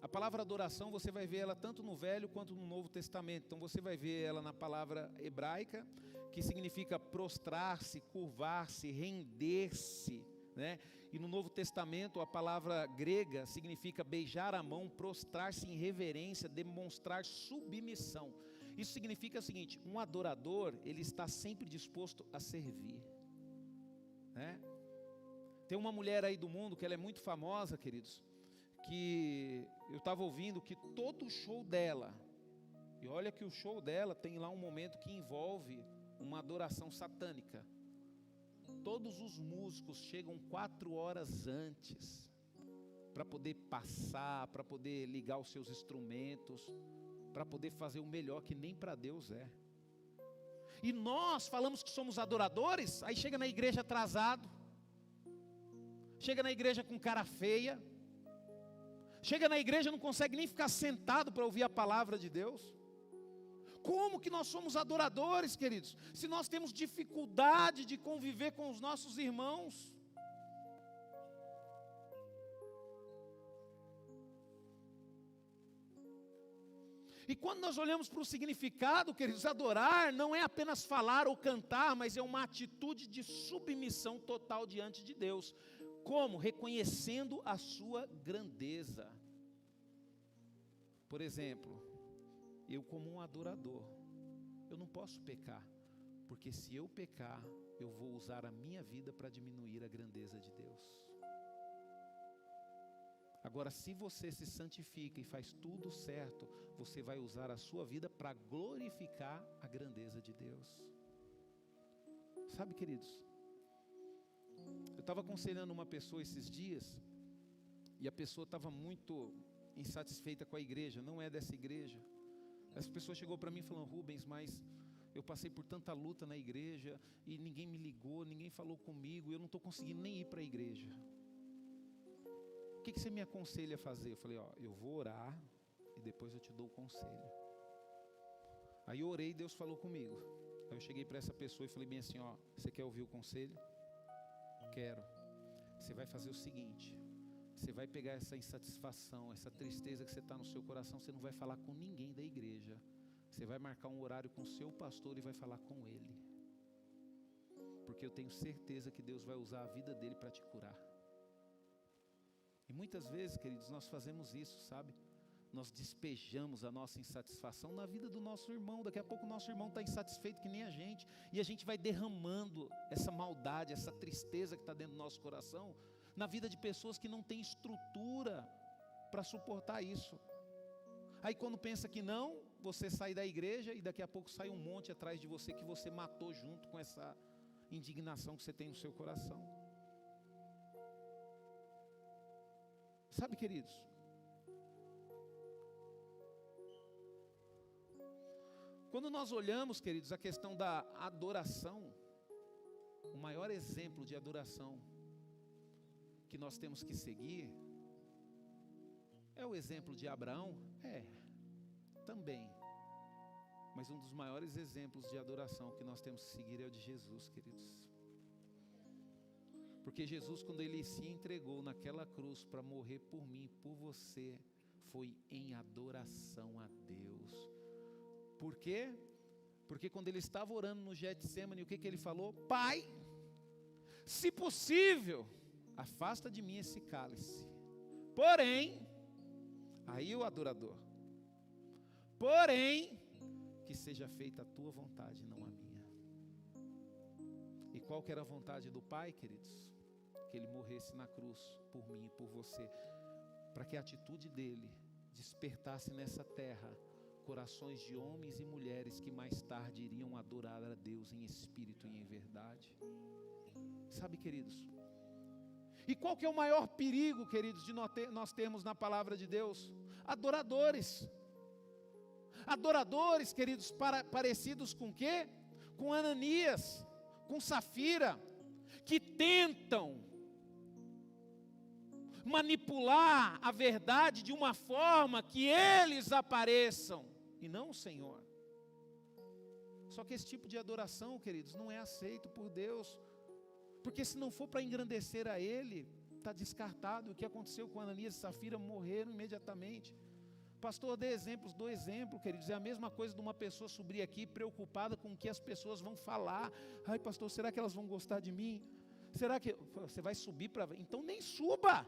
a palavra adoração, você vai ver ela tanto no Velho quanto no Novo Testamento. Então você vai ver ela na palavra hebraica, que significa prostrar-se, curvar-se, render-se, né? E no Novo Testamento a palavra grega significa beijar a mão, prostrar-se em reverência, demonstrar submissão. Isso significa o seguinte: um adorador, ele está sempre disposto a servir, né? Tem uma mulher aí do mundo que ela é muito famosa, queridos, que eu estava ouvindo que todo o show dela, e olha que o show dela tem lá um momento que envolve uma adoração satânica. Todos os músicos chegam 4 horas antes para poder passar, para poder ligar os seus instrumentos, para poder fazer o melhor que nem para Deus é. E nós falamos que somos adoradores, aí chega na igreja atrasado, chega na igreja com cara feia, chega na igreja e não consegue nem ficar sentado para ouvir a palavra de Deus. Como que nós somos adoradores, queridos, se nós temos dificuldade de conviver com os nossos irmãos? E quando nós olhamos para o significado, queridos, adorar não é apenas falar ou cantar, mas é uma atitude de submissão total diante de Deus. Como? Reconhecendo a sua grandeza. Por exemplo, eu como um adorador, eu não posso pecar, porque se eu pecar, eu vou usar a minha vida para diminuir a grandeza de Deus. Agora, se você se santifica e faz tudo certo, você vai usar a sua vida para glorificar a grandeza de Deus. Sabe, queridos, eu estava aconselhando uma pessoa esses dias, e a pessoa estava muito insatisfeita com a igreja, não é dessa igreja. Essa pessoa chegou para mim falando: Rubens, mas eu passei por tanta luta na igreja, e ninguém me ligou, ninguém falou comigo, eu não estou conseguindo nem ir para a igreja. O que você me aconselha a fazer? Eu falei: eu vou orar e depois eu te dou o conselho. Aí eu orei e Deus falou comigo. Aí eu cheguei para essa pessoa e falei bem assim: você quer ouvir o conselho? Quero. Você vai fazer o seguinte: você vai pegar essa insatisfação, essa tristeza que você está no seu coração, você não vai falar com ninguém da igreja. Você vai marcar um horário com o seu pastor e vai falar com ele. Porque eu tenho certeza que Deus vai usar a vida dele para te curar. E muitas vezes, queridos, nós fazemos isso, sabe? Nós despejamos a nossa insatisfação na vida do nosso irmão. Daqui a pouco o nosso irmão está insatisfeito que nem a gente. E a gente vai derramando essa maldade, essa tristeza que está dentro do nosso coração na vida de pessoas que não têm estrutura para suportar isso. Aí quando pensa que não, você sai da igreja e daqui a pouco sai um monte atrás de você que você matou junto com essa indignação que você tem no seu coração. Sabe, queridos, quando nós olhamos, queridos, a questão da adoração, o maior exemplo de adoração que nós temos que seguir é o exemplo de Abraão? Também. Mas um dos maiores exemplos de adoração que nós temos que seguir é o de Jesus, queridos. Porque Jesus, quando Ele se entregou naquela cruz para morrer por mim, por você, foi em adoração a Deus. Por quê? Porque quando Ele estava orando no Getsemane, o que Ele falou? Pai, se possível, afasta de mim esse cálice. Porém, aí o adorador, porém, que seja feita a tua vontade, não a minha. E qual que era a vontade do Pai, queridos? Que Ele morresse na cruz por mim e por você, para que a atitude dele despertasse nessa terra corações de homens e mulheres que mais tarde iriam adorar a Deus em espírito e em verdade. Sabe, queridos, e qual que é o maior perigo, queridos, de nós termos na palavra de Deus? Adoradores. Adoradores, queridos, parecidos com quê? Com Ananias, com Safira, que tentam manipular a verdade de uma forma que eles apareçam e não o Senhor. Só que esse tipo de adoração, queridos, não é aceito por Deus, porque se não for para engrandecer a Ele, está descartado. O que aconteceu com Ananias e Safira? Morreram imediatamente. Pastor, dê exemplos, dou exemplo, queridos. É a mesma coisa de uma pessoa subir aqui preocupada com o que as pessoas vão falar. Ai, pastor, será que elas vão gostar de mim? Será que você vai subir para... Então nem suba.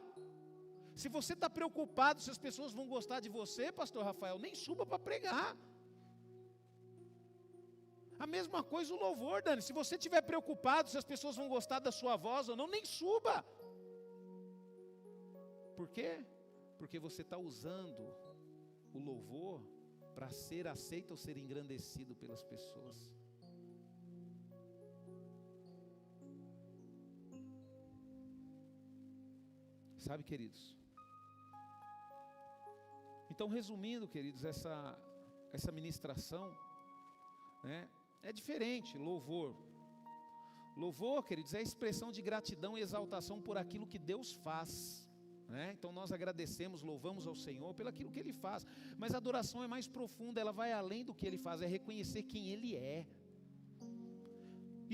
Se você está preocupado se as pessoas vão gostar de você, pastor Rafael, nem suba para pregar. A mesma coisa o louvor, Dani. Se você estiver preocupado se as pessoas vão gostar da sua voz ou não, nem suba. Por quê? porque você está usando o louvor para ser aceito ou ser engrandecido pelas pessoas. Sabe, queridos? Então, resumindo, queridos, essa ministração, né, é diferente. Louvor, queridos, é a expressão de gratidão e exaltação por aquilo que Deus faz, né? Então nós agradecemos, louvamos ao Senhor pelo aquilo que Ele faz. Mas a adoração é mais profunda, ela vai além do que Ele faz, é reconhecer quem Ele é.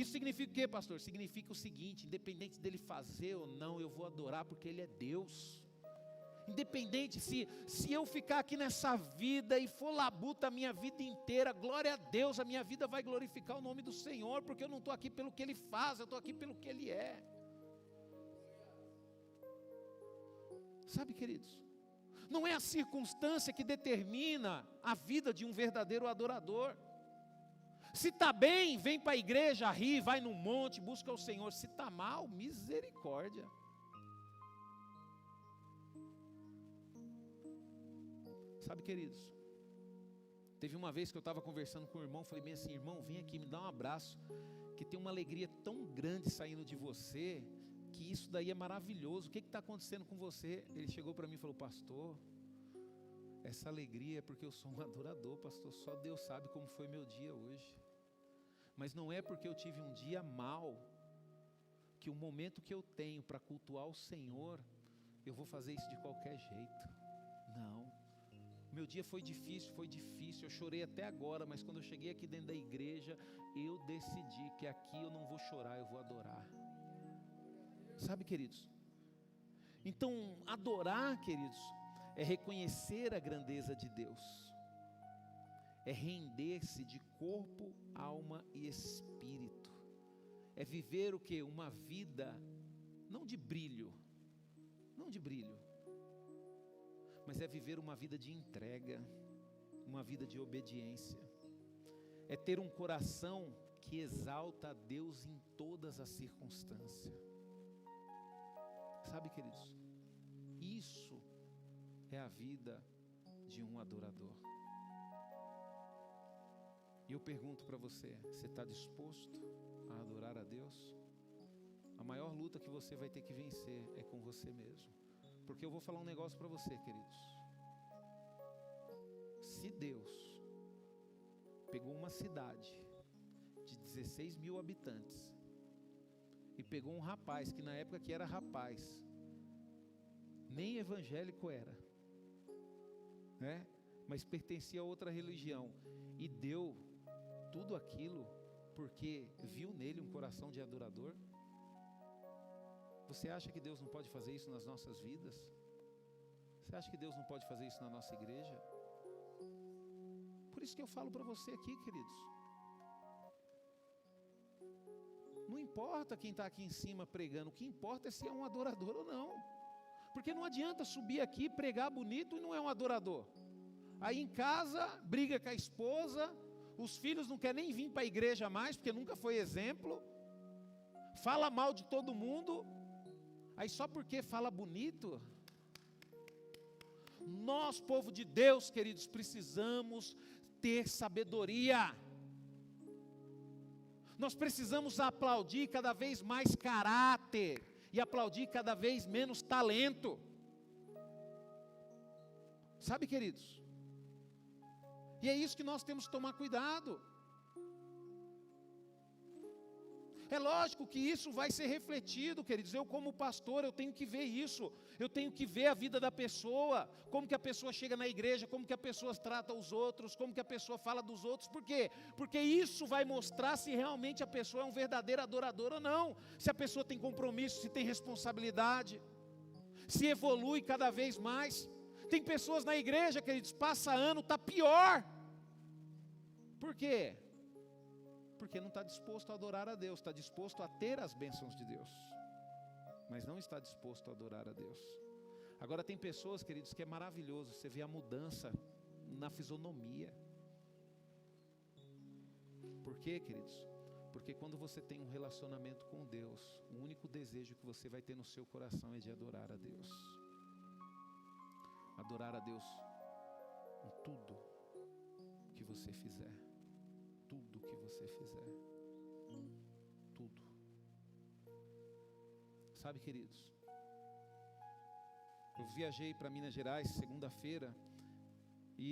Isso significa o quê, pastor? Significa o seguinte: independente dele fazer ou não, eu vou adorar porque Ele é Deus. Independente se eu ficar aqui nessa vida e for labuta a minha vida inteira, glória a Deus, a minha vida vai glorificar o nome do Senhor, porque eu não estou aqui pelo que Ele faz, eu estou aqui pelo que Ele é. Sabe, queridos, não é a circunstância que determina a vida de um verdadeiro adorador. Se está bem, vem para a igreja, ri, vai no monte, busca o Senhor. Se está mal, misericórdia. Sabe, queridos, teve uma vez que eu estava conversando com o irmão, falei bem assim: irmão, vem aqui, me dá um abraço, que tem uma alegria tão grande saindo de você, que isso daí é maravilhoso. O que está acontecendo com você? Ele chegou para mim e falou: pastor, essa alegria é porque eu sou um adorador, pastor, só Deus sabe como foi meu dia hoje. Mas não é porque eu tive um dia mal, que o momento que eu tenho para cultuar o Senhor, eu vou fazer isso de qualquer jeito. Não. Meu dia foi difícil, eu chorei até agora, mas quando eu cheguei aqui dentro da igreja, eu decidi que aqui eu não vou chorar, eu vou adorar. Sabe, queridos? Então, adorar, queridos, é reconhecer a grandeza de Deus, é render-se de corpo, alma e espírito, é viver o que? Uma vida, não de brilho, mas é viver uma vida de entrega, uma vida de obediência, é ter um coração que exalta a Deus em todas as circunstâncias. Sabe, queridos, isso é a vida de um adorador. E eu pergunto para você: você está disposto a adorar a Deus? A maior luta que você vai ter que vencer é com você mesmo. Porque eu vou falar um negócio para você, queridos. Se Deus pegou uma cidade de 16 mil habitantes e pegou um rapaz, que na época que era rapaz, nem evangélico era, né? Mas pertencia a outra religião, e deu tudo aquilo porque viu nele um coração de adorador, você acha que Deus não pode fazer isso nas nossas vidas? Você acha que Deus não pode fazer isso na nossa igreja? Por isso que eu falo para você aqui, queridos, não importa quem está aqui em cima pregando, o que importa é se é um adorador ou não. Porque não adianta subir aqui, pregar bonito e não é um adorador. Aí em casa, briga com a esposa, os filhos não querem nem vir para a igreja mais, porque nunca foi exemplo, fala mal de todo mundo, aí só porque fala bonito. Nós, povo de Deus, queridos, precisamos ter sabedoria. Nós precisamos aplaudir cada vez mais caráter e aplaudir cada vez menos talento. Sabe, queridos? E é isso que nós temos que tomar cuidado. É lógico que isso vai ser refletido, queridos. Eu, como pastor, eu tenho que ver isso. Eu tenho que ver a vida da pessoa, como que a pessoa chega na igreja, como que a pessoa trata os outros, como que a pessoa fala dos outros. Por quê? Porque isso vai mostrar se realmente a pessoa é um verdadeiro adorador ou não. Se a pessoa tem compromisso, se tem responsabilidade, se evolui cada vez mais. Tem pessoas na igreja, queridos, passa ano, está pior. Por quê? Porque não está disposto a adorar a Deus, está disposto a ter as bênçãos de Deus, mas não está disposto a adorar a Deus. Agora tem pessoas, queridos, que é maravilhoso, você vê a mudança na fisionomia. Por quê, queridos? Porque quando você tem um relacionamento com Deus, o único desejo que você vai ter no seu coração é de adorar a Deus. adorar a Deus em tudo que você fizer. Tudo que você fizer. Tudo. Sabe, queridos, eu viajei para Minas Gerais segunda-feira e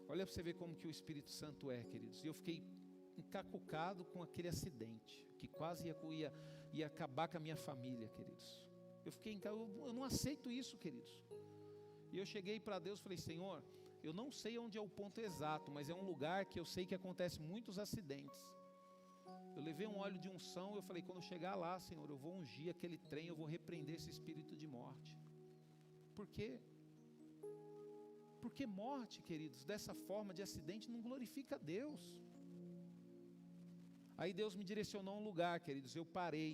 olha para você ver como que o Espírito Santo é, queridos. E eu fiquei encacucado com aquele acidente que quase ia acabar com a minha família, queridos. Eu não aceito isso, queridos. E eu cheguei para Deus e falei: Senhor, eu não sei onde é o ponto exato, mas é um lugar que eu sei que acontece muitos acidentes. Eu levei um óleo de unção, eu falei: quando eu chegar lá, Senhor, eu vou ungir aquele trem, eu vou repreender esse espírito de morte. Por quê? Porque morte, queridos, dessa forma de acidente não glorifica a Deus. Aí Deus me direcionou a um lugar, queridos, eu parei.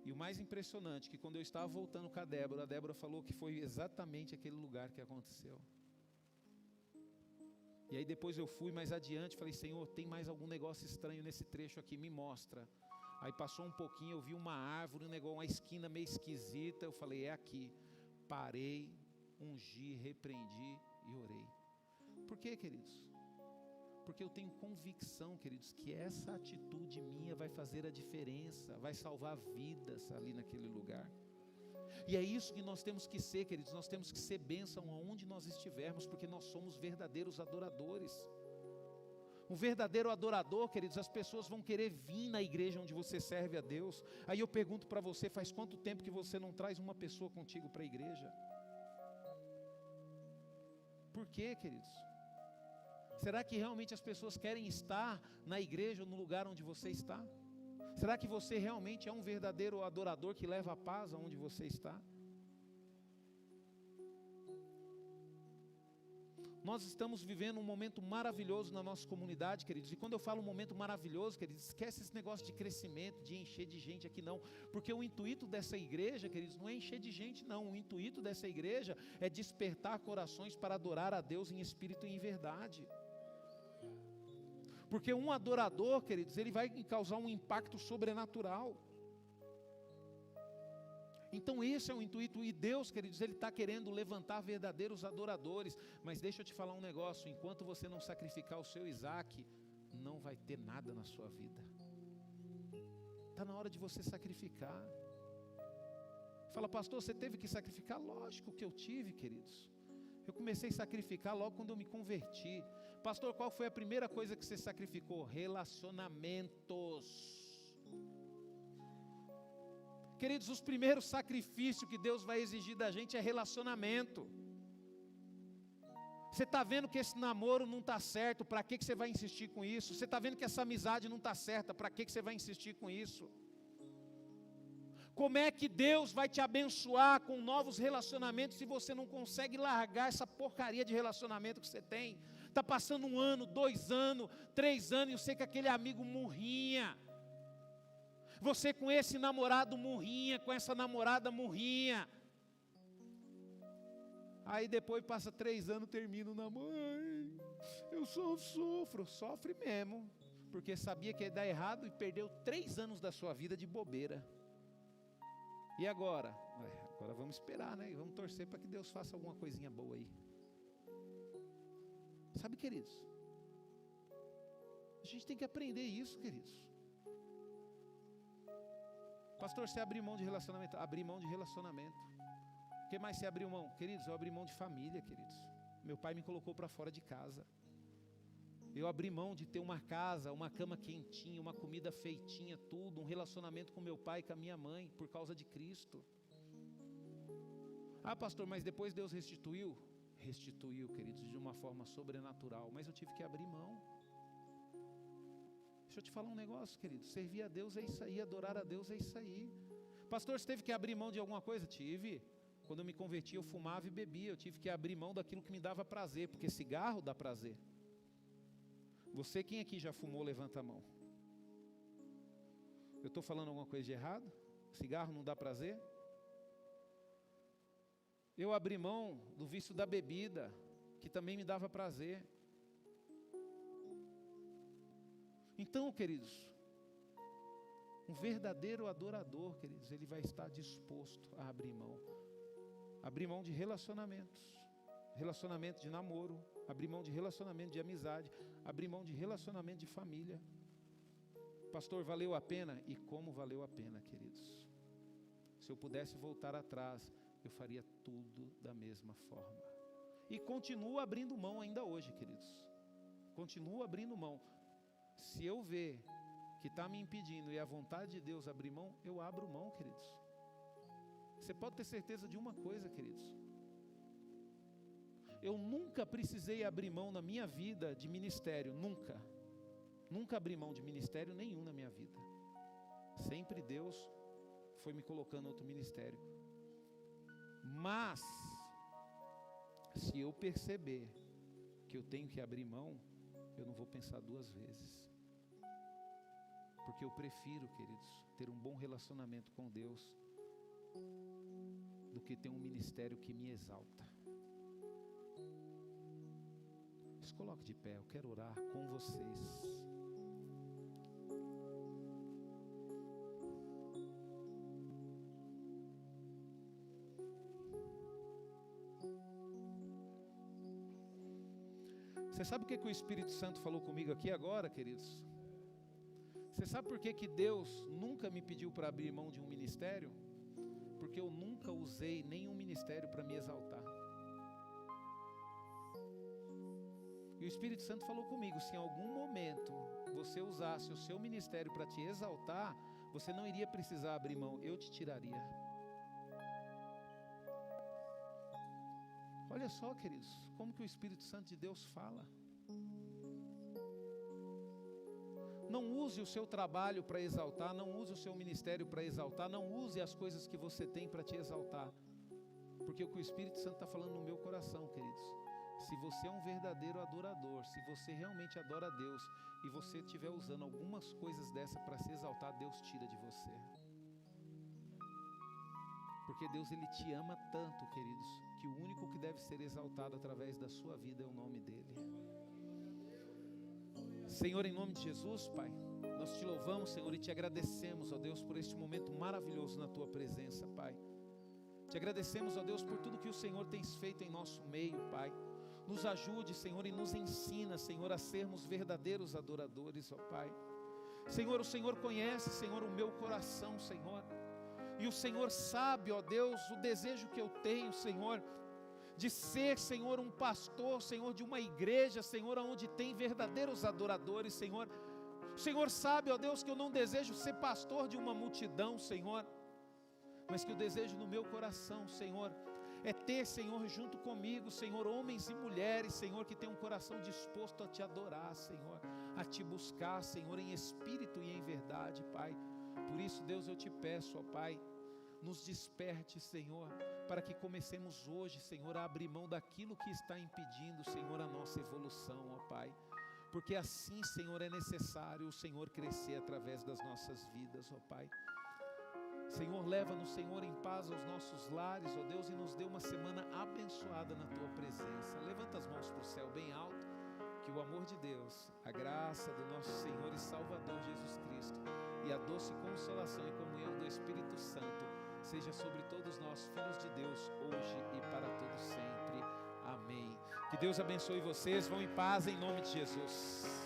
E o mais impressionante é que quando eu estava voltando com a Débora falou que foi exatamente aquele lugar que aconteceu. E aí depois eu fui mais adiante, falei: Senhor, tem mais algum negócio estranho nesse trecho aqui, me mostra. Aí passou um pouquinho, eu vi uma árvore, um negócio, uma esquina meio esquisita, eu falei: é aqui. Parei, ungi, repreendi e orei. Por quê, queridos? Porque eu tenho convicção, queridos, que essa atitude minha vai fazer a diferença, vai salvar vidas ali naquele lugar. E é isso que nós temos que ser, queridos. Nós temos que ser bênção aonde nós estivermos, porque nós somos verdadeiros adoradores. Um verdadeiro adorador, queridos, as pessoas vão querer vir na igreja onde você serve a Deus. Aí eu pergunto para você: faz quanto tempo que você não traz uma pessoa contigo para a igreja? Por quê, queridos? Será que realmente as pessoas querem estar na igreja ou no lugar onde você está? Será que você realmente é um verdadeiro adorador que leva a paz aonde você está? Nós estamos vivendo um momento maravilhoso na nossa comunidade, queridos. E quando eu falo um momento maravilhoso, queridos, esquece esse negócio de crescimento, de encher de gente aqui não. Porque o intuito dessa igreja, queridos, não é encher de gente não. O intuito dessa igreja é despertar corações para adorar a Deus em espírito e em verdade. Porque um adorador, queridos, ele vai causar um impacto sobrenatural. Então esse é o intuito. E Deus, queridos, Ele está querendo levantar verdadeiros adoradores. Mas deixa eu te falar um negócio: enquanto você não sacrificar o seu Isaac, não vai ter nada na sua vida. Está na hora de você sacrificar. Fala: pastor, você teve que sacrificar? Lógico que eu tive, queridos. Eu comecei a sacrificar logo quando eu me converti. Pastor, qual foi a primeira coisa que você sacrificou? Relacionamentos. Queridos, os primeiros sacrifícios que Deus vai exigir da gente é relacionamento. Você está vendo que esse namoro não está certo, para que você vai insistir com isso? Você está vendo que essa amizade não está certa, para que você vai insistir com isso? Como é que Deus vai te abençoar com novos relacionamentos se você não consegue largar essa porcaria de relacionamento que você tem? Está passando 1 ano, 2 anos, 3 anos, e eu sei que aquele amigo murrinha. Você com esse namorado murrinha, com essa namorada murrinha. Aí depois passa 3 anos, termina o namoro. Ai, eu sofro, sofre mesmo. Porque sabia que ia dar errado e perdeu 3 anos da sua vida de bobeira. E agora? Agora vamos esperar, né? Vamos torcer para que Deus faça alguma coisinha boa aí. Sabe, queridos? A gente tem que aprender isso, queridos. Pastor, você abriu mão de relacionamento? Abri mão de relacionamento. O que mais você abriu mão? Queridos, eu abri mão de família, queridos. Meu pai me colocou para fora de casa. Eu abri mão de ter uma casa, uma cama quentinha, uma comida feitinha, tudo, um relacionamento com meu pai e com a minha mãe, por causa de Cristo. Ah, pastor, mas depois Deus restituiu? Restituiu, queridos, de uma forma sobrenatural, mas eu tive que abrir mão. Deixa eu te falar um negócio, querido. Servir a Deus é isso aí, adorar a Deus é isso aí. Pastor, você teve que abrir mão de alguma coisa? Tive. Quando eu me converti, eu fumava e bebia. Eu tive que abrir mão daquilo que me dava prazer, porque cigarro dá prazer. Você, quem aqui já fumou, levanta a mão. Eu estou falando alguma coisa de errado? Cigarro não dá prazer? Eu abri mão do vício da bebida, que também me dava prazer. Então, queridos, um verdadeiro adorador, queridos, ele vai estar disposto a abrir mão. abrir mão de relacionamentos, relacionamento de namoro, abrir mão de relacionamento de amizade, abrir mão de relacionamento de família. Pastor, valeu a pena? E como valeu a pena, queridos? Se eu pudesse voltar atrás, eu faria tudo da mesma forma. E continuo abrindo mão ainda hoje, queridos. Continuo abrindo mão. Se eu ver que está me impedindo e a vontade de Deus abrir mão, eu abro mão, queridos. Você pode ter certeza de uma coisa, queridos. Eu nunca precisei abrir mão na minha vida de ministério, nunca. Nunca abri mão de ministério nenhum na minha vida. Sempre Deus foi me colocando outro ministério. Mas, se eu perceber que eu tenho que abrir mão, eu não vou pensar duas vezes. Porque eu prefiro, queridos, ter um bom relacionamento com Deus do que ter um ministério que me exalta. Se coloque de pé, eu quero orar com vocês. Você sabe o que o Espírito Santo falou comigo aqui agora, queridos? Você sabe por que Deus nunca me pediu para abrir mão de um ministério? Porque eu nunca usei nenhum ministério para me exaltar. E o Espírito Santo falou comigo, se em algum momento você usasse o seu ministério para te exaltar, você não iria precisar abrir mão, eu te tiraria. Olha só, queridos, como que o Espírito Santo de Deus fala. Não use o seu trabalho para exaltar, não use o seu ministério para exaltar, não use as coisas que você tem para te exaltar. Porque o que o Espírito Santo está falando no meu coração, queridos, se você é um verdadeiro adorador, se você realmente adora a Deus, e você estiver usando algumas coisas dessa para se exaltar, Deus tira de você. Porque Deus, Ele te ama tanto, queridos, que o único que deve ser exaltado através da sua vida é o nome dEle. Senhor, em nome de Jesus, Pai, nós te louvamos, Senhor, e te agradecemos, ó Deus, por este momento maravilhoso na Tua presença, Pai. Te agradecemos, ó Deus, por tudo que o Senhor tem feito em nosso meio, Pai. Nos ajude, Senhor, e nos ensina, Senhor, a sermos verdadeiros adoradores, ó Pai. Senhor, o Senhor conhece, Senhor, o meu coração, Senhor. E o Senhor sabe, ó Deus, o desejo que eu tenho, Senhor, de ser, Senhor, um pastor, Senhor, de uma igreja, Senhor, onde tem verdadeiros adoradores, Senhor. O Senhor sabe, ó Deus, que eu não desejo ser pastor de uma multidão, Senhor, mas que o desejo no meu coração, Senhor, é ter, Senhor, junto comigo, Senhor, homens e mulheres, Senhor, que tem um coração disposto a te adorar, Senhor, a te buscar, Senhor, em espírito e em verdade, Pai. Por isso, Deus, eu te peço, ó Pai, nos desperte, Senhor, para que comecemos hoje, Senhor, a abrir mão daquilo que está impedindo, Senhor, a nossa evolução, ó Pai. Porque assim, Senhor, é necessário o Senhor crescer através das nossas vidas, ó Pai. Senhor, leva-nos, Senhor, em paz aos nossos lares, ó Deus, e nos dê uma semana abençoada na Tua presença. Levanta as mãos para o céu bem alto, que o amor de Deus, a graça do nosso Senhor e Salvador Jesus Cristo e a doce consolação e comunhão do Espírito Santo seja sobre todos nós, filhos de Deus, hoje e para todos sempre. Amém. Que Deus abençoe vocês, vão em paz em nome de Jesus.